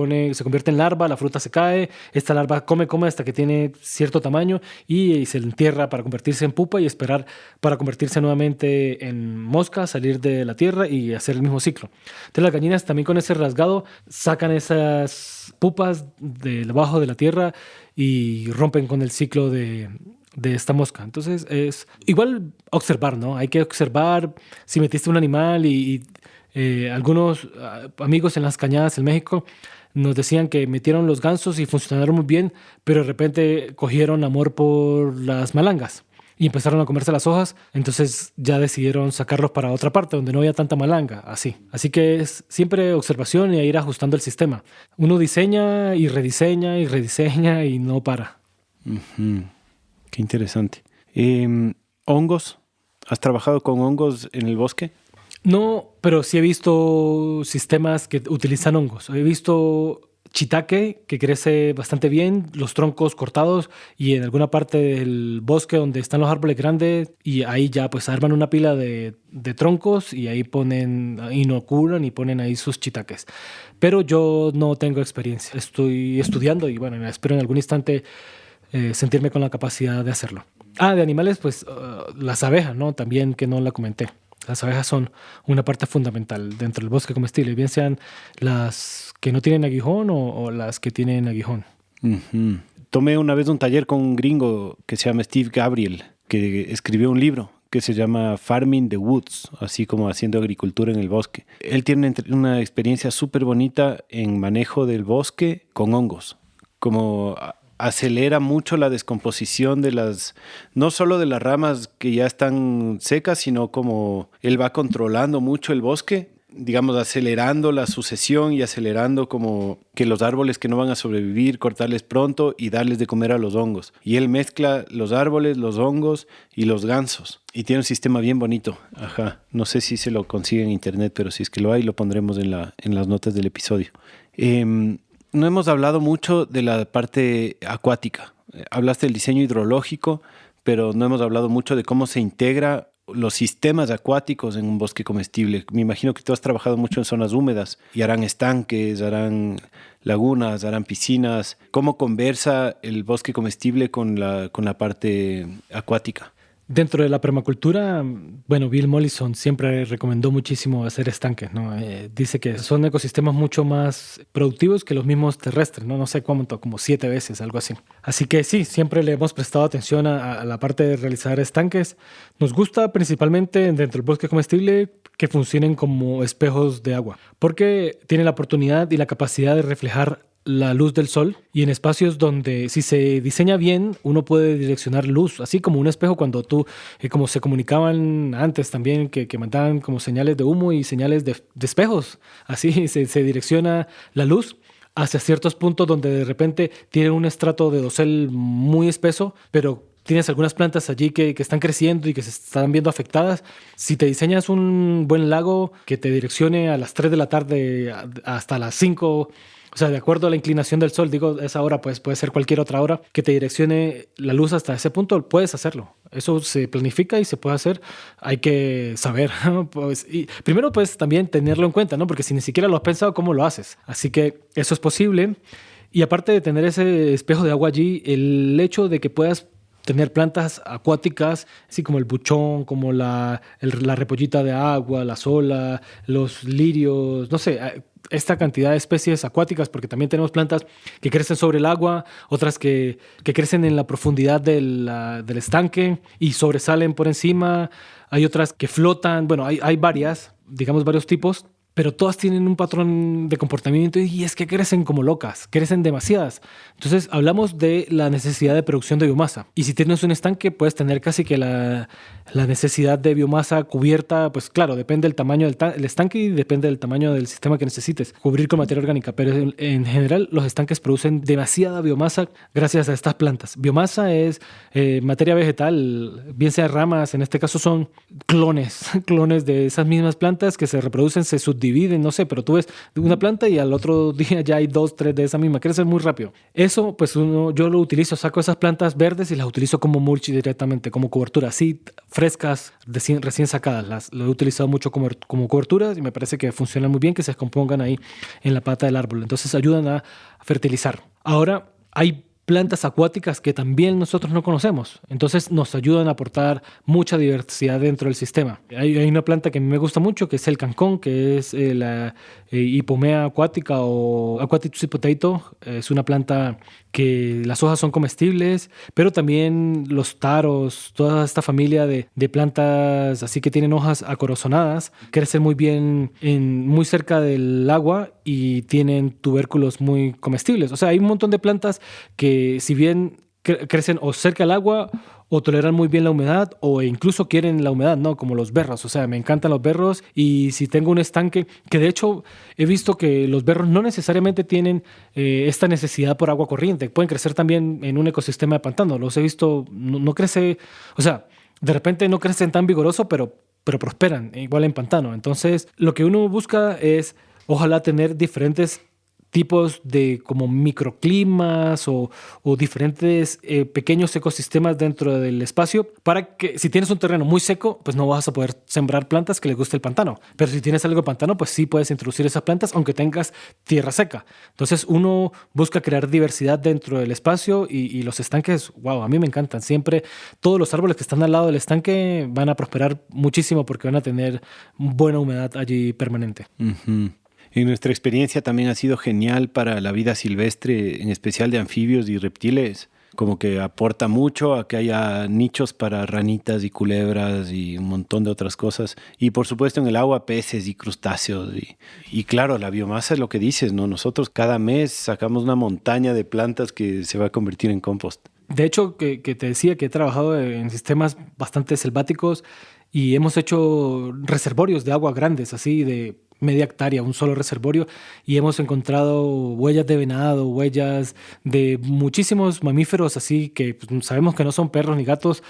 convierte en larva, la fruta se cae, esta larva come hasta que tiene cierto tamaño y se entierra para convertirse en pupa y esperar para convertirse nuevamente en mosca, salir de la tierra y hacer el mismo ciclo. Entonces las gallinas también con ese rasgado sacan esas pupas de debajo de la tierra y rompen con el ciclo de esta mosca. Entonces es igual observar, ¿no? Hay que observar si metiste un animal y algunos amigos en las cañadas en México nos decían que metieron los gansos y funcionaron muy bien, pero de repente cogieron amor por las malangas y empezaron a comerse las hojas, entonces ya decidieron sacarlos para otra parte donde no había tanta malanga, así que es siempre observación y ir ajustando el sistema. Uno diseña y rediseña y no para. Uh-huh. Qué interesante. ¿Hongos? ¿Has trabajado con hongos en el bosque? No, pero sí he visto sistemas que utilizan hongos. He visto shiitake, que crece bastante bien, los troncos cortados y en alguna parte del bosque donde están los árboles grandes y ahí ya pues arman una pila de troncos y ahí inoculan y ponen ahí sus shiitakes. Pero yo no tengo experiencia. Estoy estudiando y bueno, espero en algún instante sentirme con la capacidad de hacerlo. De animales, pues las abejas, ¿no? También que no la comenté. abejas. Las abejas son una parte fundamental dentro del bosque comestible, bien sean las que no tienen aguijón o las que tienen aguijón. Uh-huh. Tomé una vez un taller con un gringo que se llama Steve Gabriel, que escribió un libro que se llama Farming the Woods, así como haciendo agricultura en el bosque. Él tiene una experiencia súper bonita en manejo del bosque con hongos, como acelera mucho la descomposición de no solo de las ramas que ya están secas, sino como él va controlando mucho el bosque, digamos, acelerando la sucesión y acelerando como que los árboles que no van a sobrevivir, cortarles pronto y darles de comer a los hongos. Y él mezcla los árboles, los hongos y los gansos. Y tiene un sistema bien bonito. Ajá. No sé si se lo consigue en internet, pero si es que lo hay, lo pondremos en las notas del episodio. No hemos hablado mucho de la parte acuática. Hablaste del diseño hidrológico, pero no hemos hablado mucho de cómo se integra los sistemas acuáticos en un bosque comestible. Me imagino que tú has trabajado mucho en zonas húmedas y harán estanques, harán lagunas, harán piscinas. ¿Cómo conversa el bosque comestible con la parte acuática? Dentro de la permacultura, bueno, Bill Mollison siempre recomendó muchísimo hacer estanques, ¿no? Dice que son ecosistemas mucho más productivos que los mismos terrestres, ¿no? No sé cuánto, como 7 veces, algo así. Así que sí, siempre le hemos prestado atención a la parte de realizar estanques. Nos gusta principalmente dentro del bosque comestible que funcionen como espejos de agua, porque tienen la oportunidad y la capacidad de reflejar la luz del sol, y en espacios donde, si se diseña bien, uno puede direccionar luz, así como un espejo cuando tú, como se comunicaban antes también, que mandaban como señales de humo y señales de espejos, así se direcciona la luz hacia ciertos puntos donde de repente tiene un estrato de dosel muy espeso, pero tienes algunas plantas allí que están creciendo y que se están viendo afectadas. Si te diseñas un buen lago que te direccione a las 3 de la tarde hasta las 5, o sea, de acuerdo a la inclinación del sol, digo, esa hora pues puede ser cualquier otra hora, que te direccione la luz hasta ese punto, puedes hacerlo. Eso se planifica y se puede hacer. Hay que saber, ¿no? Pues, y primero pues también tenerlo en cuenta, ¿no? Porque si ni siquiera lo has pensado, ¿cómo lo haces? Así que eso es posible. Y aparte de tener ese espejo de agua allí, el hecho de que puedas tener plantas acuáticas, así como el buchón, como la repollita de agua, la sola, los lirios, no sé, esta cantidad de especies acuáticas, porque también tenemos plantas que crecen sobre el agua, otras que crecen en la profundidad del estanque y sobresalen por encima, hay otras que flotan, bueno, hay varias, digamos varios tipos, pero todas tienen un patrón de comportamiento y es que crecen como locas, crecen demasiadas. Entonces hablamos de la necesidad de producción de biomasa. Y si tienes un estanque, puedes tener casi que la necesidad de biomasa cubierta, pues claro, depende del tamaño del estanque y depende del tamaño del sistema que necesites, cubrir con materia orgánica. Pero en general los estanques producen demasiada biomasa gracias a estas plantas. Biomasa es materia vegetal, bien sea ramas, en este caso son clones de esas mismas plantas que se reproducen, se subdividen, no sé, pero tú ves una planta y al otro día ya hay 2, 3 de esa misma, crecen muy rápido. Eso, pues yo lo utilizo, saco esas plantas verdes y las utilizo como mulch directamente, como cobertura, así frescas, recién sacadas. Lo he utilizado mucho como coberturas y me parece que funcionan muy bien, que se descompongan ahí en la pata del árbol. Entonces ayudan a fertilizar. Ahora, hay plantas acuáticas que también nosotros no conocemos. Entonces nos ayudan a aportar mucha diversidad dentro del sistema. Hay una planta que a mí me gusta mucho, que es el cancón, que es la Hipomea acuática o Aquatic sweet potato. Es una planta que las hojas son comestibles, pero también los taros, toda esta familia de plantas así que tienen hojas acorazonadas, crecen muy bien muy cerca del agua y tienen tubérculos muy comestibles. O sea, hay un montón de plantas que si bien crecen o cerca del agua o toleran muy bien la humedad o incluso quieren la humedad, ¿no? Como los berros. O sea, me encantan los berros y si tengo un estanque, que de hecho he visto que los berros no necesariamente tienen esta necesidad por agua corriente. Pueden crecer también en un ecosistema de pantano. Los he visto, no crece, o sea, de repente no crecen tan vigoroso, pero prosperan igual en pantano. Entonces, lo que uno busca es ojalá tener diferentes tipos de como microclimas o diferentes pequeños ecosistemas dentro del espacio para que si tienes un terreno muy seco, pues no vas a poder sembrar plantas que les guste el pantano. Pero si tienes algo de pantano, pues sí puedes introducir esas plantas aunque tengas tierra seca. Entonces uno busca crear diversidad dentro del espacio y los estanques, wow, a mí me encantan. Siempre todos los árboles que están al lado del estanque van a prosperar muchísimo porque van a tener buena humedad allí permanente. Uh-huh. En nuestra experiencia también ha sido genial para la vida silvestre, en especial de anfibios y reptiles. Como que aporta mucho a que haya nichos para ranitas y culebras y un montón de otras cosas. Y por supuesto en el agua peces y crustáceos. Y claro, la biomasa es lo que dices, ¿no? Nosotros cada mes sacamos una montaña de plantas que se va a convertir en compost. De hecho, que te decía que he trabajado en sistemas bastante selváticos y hemos hecho reservorios de agua grandes, así de media hectárea, un solo reservorio, y hemos encontrado huellas de venado, huellas de muchísimos mamíferos, así que pues, sabemos que no son perros ni gatos.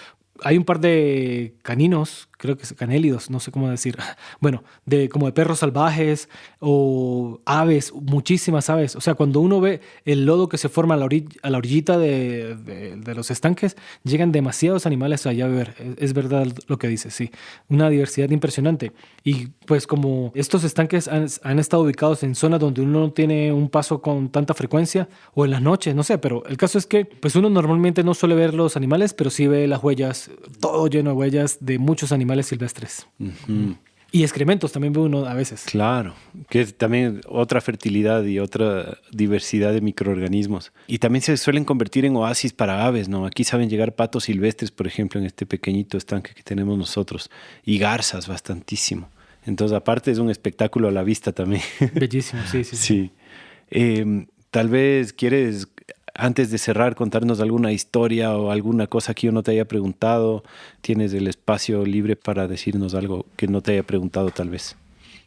Hay un par de caninos, creo que es canélidos, no sé cómo decir. Bueno, como de perros salvajes o aves, muchísimas aves. O sea, cuando uno ve el lodo que se forma a la orillita de los estanques, llegan demasiados animales allá a beber. Es verdad lo que dice, sí. Una diversidad impresionante. Y pues como estos estanques han estado ubicados en zonas donde uno no tiene un paso con tanta frecuencia o en las noches, no sé, pero el caso es que pues uno normalmente no suele ver los animales, pero sí ve las huellas, todo lleno de huellas de muchos animales silvestres. Uh-huh. Y excrementos también ve uno a veces. Claro, que es también otra fertilidad y otra diversidad de microorganismos. Y también se suelen convertir en oasis para aves, ¿no? Aquí saben llegar patos silvestres, por ejemplo, en este pequeñito estanque que tenemos nosotros. Y garzas, bastantísimo. Entonces, aparte, es un espectáculo a la vista también. Bellísimo, sí. Sí. Tal vez quieres, antes de cerrar, contarnos alguna historia o alguna cosa que yo no te haya preguntado. Tienes el espacio libre para decirnos algo que no te haya preguntado, tal vez.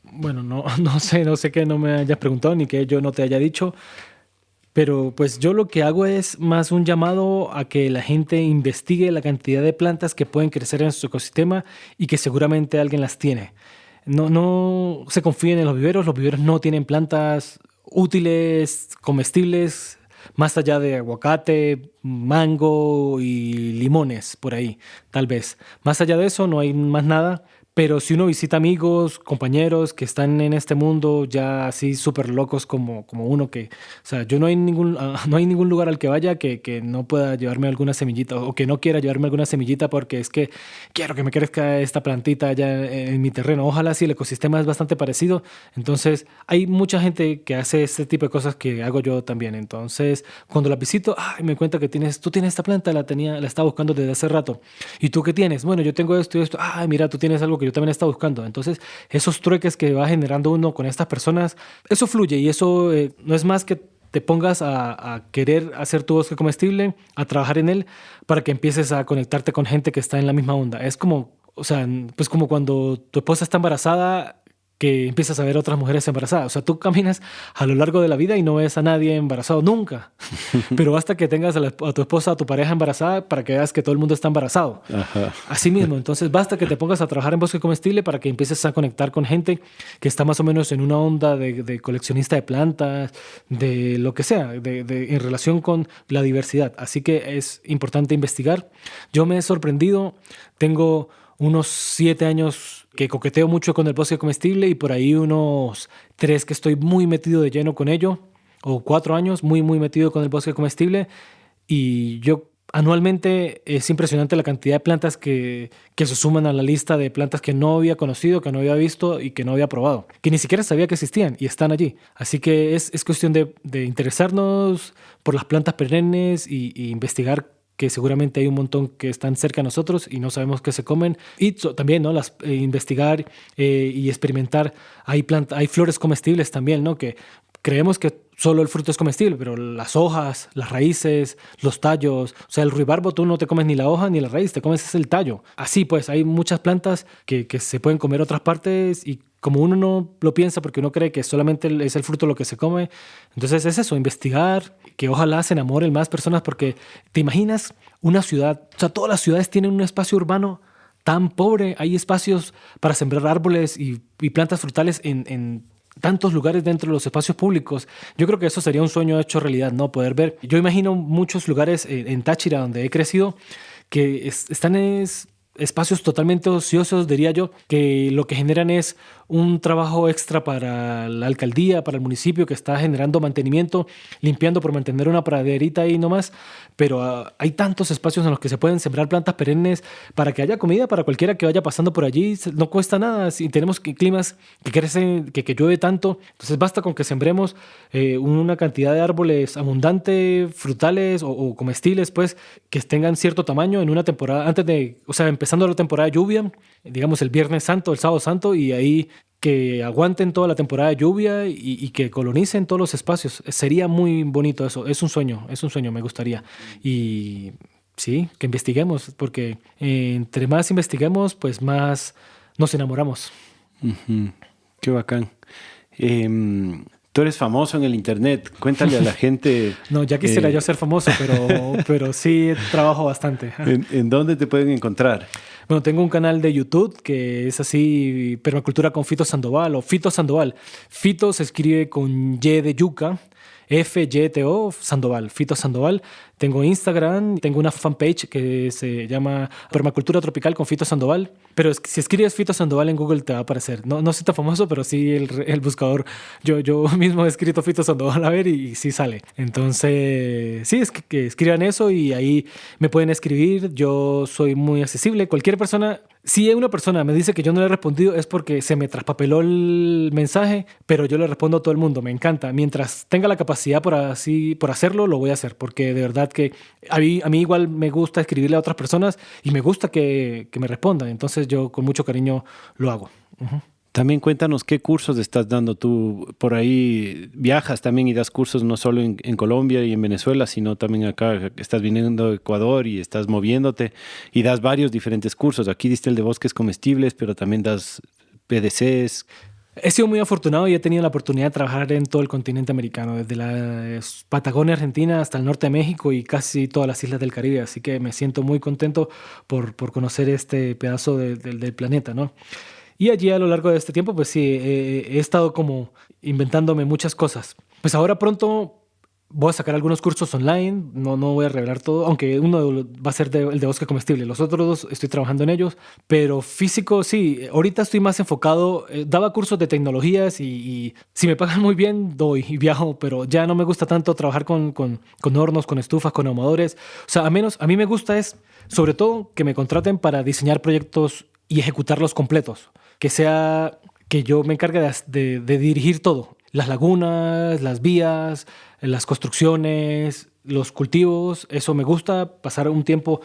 Bueno, no sé que no me hayas preguntado ni que yo no te haya dicho. Pero pues yo lo que hago es más un llamado a que la gente investigue la cantidad de plantas que pueden crecer en su ecosistema y que seguramente alguien las tiene. No se confíen en los viveros no tienen plantas útiles, comestibles, más allá de aguacate, mango y limones, por ahí, tal vez. Más allá de eso no hay más nada. Pero si uno visita amigos, compañeros que están en este mundo ya así súper locos como uno que... O sea, yo no hay ningún lugar al que vaya que no pueda llevarme alguna semillita o que no quiera llevarme alguna semillita porque es que quiero que me crezca esta plantita allá en mi terreno. Ojalá si el ecosistema es bastante parecido. Entonces, hay mucha gente que hace este tipo de cosas que hago yo también. Entonces, cuando la visito, me cuenta que tú tienes esta planta, la estaba buscando desde hace rato. ¿Y tú qué tienes? Bueno, yo tengo esto y esto. Mira, tú tienes algo que yo también he estado buscando. Entonces, esos trueques que va generando uno con estas personas, eso fluye y eso no es más que te pongas a querer hacer tu bosque comestible, a trabajar en él, para que empieces a conectarte con gente que está en la misma onda. Es como, o sea, pues como cuando tu esposa está embarazada, que empiezas a ver otras mujeres embarazadas. O sea, tú caminas a lo largo de la vida y no ves a nadie embarazado nunca. Pero basta que tengas a tu esposa, a tu pareja embarazada para que veas que todo el mundo está embarazado. Ajá. Así mismo, entonces basta que te pongas a trabajar en bosque comestible para que empieces a conectar con gente que está más o menos en una onda de coleccionista de plantas, de lo que sea, en relación con la diversidad. Así que es importante investigar. Yo me he sorprendido, tengo unos 7 años que coqueteo mucho con el bosque comestible y por ahí unos 3 que estoy muy metido de lleno con ello, o 4 años muy metido con el bosque comestible. Y yo anualmente es impresionante la cantidad de plantas que se suman a la lista de plantas que no había conocido, que no había visto y que no había probado, que ni siquiera sabía que existían y están allí. Así que es cuestión de interesarnos por las plantas perennes y investigar que seguramente hay un montón que están cerca de nosotros y no sabemos qué se comen. Y también, ¿no? Investigar y experimentar. Hay flores comestibles también, ¿no? Que creemos que solo el fruto es comestible, pero las hojas, las raíces, los tallos, o sea, el ruibarbo tú no te comes ni la hoja ni la raíz, te comes el tallo. Así pues, hay muchas plantas que se pueden comer otras partes y como uno no lo piensa porque uno cree que solamente es el fruto lo que se come, entonces es eso, investigar, que ojalá se enamoren más personas porque te imaginas una ciudad, o sea, todas las ciudades tienen un espacio urbano tan pobre, hay espacios para sembrar árboles y plantas frutales en tantos lugares dentro de los espacios públicos. Yo creo que eso sería un sueño hecho realidad, ¿no? Poder ver. Yo imagino muchos lugares en Táchira, donde he crecido, que están espacios totalmente ociosos, diría yo, que lo que generan es un trabajo extra para la alcaldía, para el municipio, que está generando mantenimiento, limpiando por mantener una praderita ahí nomás, pero hay tantos espacios en los que se pueden sembrar plantas perennes para que haya comida para cualquiera que vaya pasando por allí. No cuesta nada. Si tenemos climas que crecen, que llueve tanto, entonces basta con que sembremos una cantidad de árboles abundante, frutales o comestibles, pues, que tengan cierto tamaño en una temporada, empezando la temporada de lluvia, digamos el Viernes Santo, el Sábado Santo, y ahí que aguanten toda la temporada de lluvia y que colonicen todos los espacios. Sería muy bonito eso. Es un sueño, me gustaría. Y sí, que investiguemos, porque entre más investiguemos, pues más nos enamoramos. Uh-huh. Qué bacán. Tú eres famoso en el internet. Cuéntale a la gente. No, ya quisiera yo ser famoso, pero sí trabajo bastante. ¿En dónde te pueden encontrar? Bueno, tengo un canal de YouTube que es así, Permacultura con Fito Sandoval o Fito Sandoval. Fito se escribe con Y de yuca, F-Y-T-O, Sandoval, Fito Sandoval. Tengo Instagram, tengo una fanpage que se llama Permacultura Tropical con Fito Sandoval. Pero si escribes Fito Sandoval en Google te va a aparecer. No soy tan famoso, pero sí el buscador. Yo mismo he escrito Fito Sandoval a ver y sí sale. Entonces, sí, es que escriban eso y ahí me pueden escribir. Yo soy muy accesible. Cualquier persona, si una persona me dice que yo no le he respondido es porque se me traspapeló el mensaje, pero yo le respondo a todo el mundo. Me encanta. Mientras tenga la capacidad por hacerlo, lo voy a hacer, porque de verdad que a mí igual me gusta escribirle a otras personas y me gusta que me respondan. Entonces yo con mucho cariño lo hago. Uh-huh. También cuéntanos qué cursos estás dando tú. Por ahí viajas también y das cursos no solo en Colombia y en Venezuela, sino también acá. Estás viniendo de Ecuador y estás moviéndote y das varios diferentes cursos. Aquí diste el de bosques comestibles, pero también das PDCs. He sido muy afortunado y he tenido la oportunidad de trabajar en todo el continente americano, desde la Patagonia Argentina hasta el norte de México y casi todas las islas del Caribe. Así que me siento muy contento por conocer este pedazo del planeta, ¿no? Y allí a lo largo de este tiempo, pues sí, he estado como inventándome muchas cosas. Pues ahora pronto voy a sacar algunos cursos online, no voy a revelar todo, aunque uno va a ser el de bosque comestible. Los otros dos estoy trabajando en ellos, pero físico sí. Ahorita estoy más enfocado, daba cursos de tecnologías y si me pagan muy bien, doy y viajo, pero ya no me gusta tanto trabajar con hornos, con estufas, con ahumadores. O sea, a mí me gusta es, sobre todo, que me contraten para diseñar proyectos y ejecutarlos completos. Que yo me encargue de dirigir todo. Las lagunas, las vías, las construcciones, los cultivos. Eso me gusta, pasar un tiempo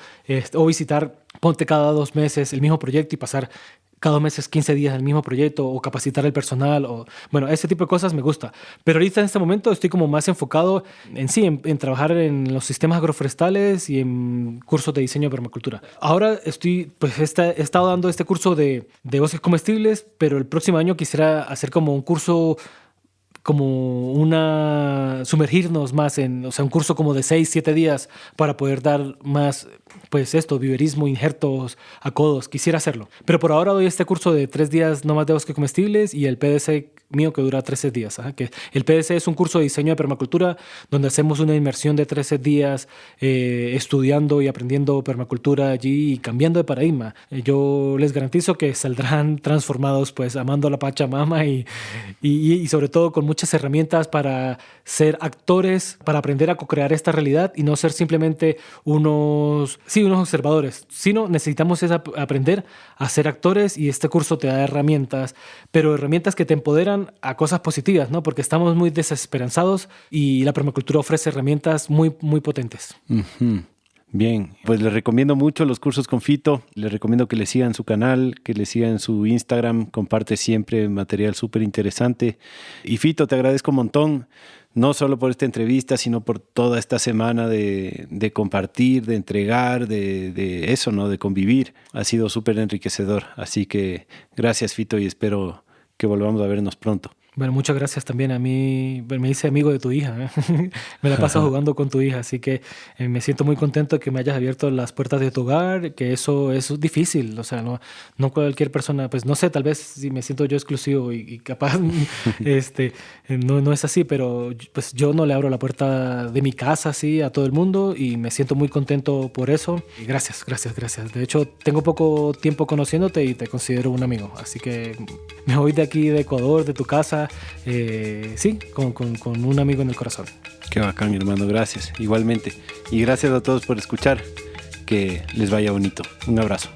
o visitar, ponte cada 2 meses el mismo proyecto y pasar cada 2 meses 15 días el mismo proyecto o capacitar al personal. Bueno, ese tipo de cosas me gusta. Pero ahorita en este momento estoy como más enfocado en trabajar en los sistemas agroforestales y en cursos de diseño de permacultura. Ahora he estado dando este curso de bosques comestibles, pero el próximo año quisiera hacer como un curso sumergirnos más un curso como de 6-7 días para poder dar más, viverismo, injertos a codos. Quisiera hacerlo. Pero por ahora doy este curso de 3 días nomás de bosques comestibles y el PDC mío que dura 13 días. Que el PDC es un curso de diseño de permacultura donde hacemos una inmersión de 13 días estudiando y aprendiendo permacultura allí y cambiando de paradigma. Yo les garantizo que saldrán transformados, pues amando a la Pachamama y sobre todo con muchas herramientas para ser actores, para aprender a co-crear esta realidad y no ser simplemente unos observadores, sino necesitamos aprender a ser actores y este curso te da herramientas, pero herramientas que te empoderan a cosas positivas, ¿no? Porque estamos muy desesperanzados y la permacultura ofrece herramientas muy, muy potentes. Uh-huh. Bien, pues les recomiendo mucho los cursos con Fito, les recomiendo que le sigan su canal, que le sigan su Instagram, comparte siempre material súper interesante. Y Fito, te agradezco un montón, no solo por esta entrevista, sino por toda esta semana de compartir, de entregar, de eso, ¿no? De convivir. Ha sido súper enriquecedor, así que gracias Fito y espero que volvamos a vernos pronto. Bueno, muchas gracias también a mí. Bueno, me hice amigo de tu hija, ¿eh? Me la paso jugando con tu hija, así que me siento muy contento que me hayas abierto las puertas de tu hogar, que eso es difícil, o sea, no cualquier persona, pues no sé, tal vez si me siento yo exclusivo y capaz no es así, pero pues yo no le abro la puerta de mi casa así a todo el mundo y me siento muy contento por eso. Y gracias, gracias, gracias. De hecho, tengo poco tiempo conociéndote y te considero un amigo, así que me voy de aquí, de Ecuador, de tu casa. Sí, con un amigo en el corazón. Qué bacán, mi hermano, gracias. Igualmente. Y gracias a todos por escuchar. Que les vaya bonito. Un abrazo.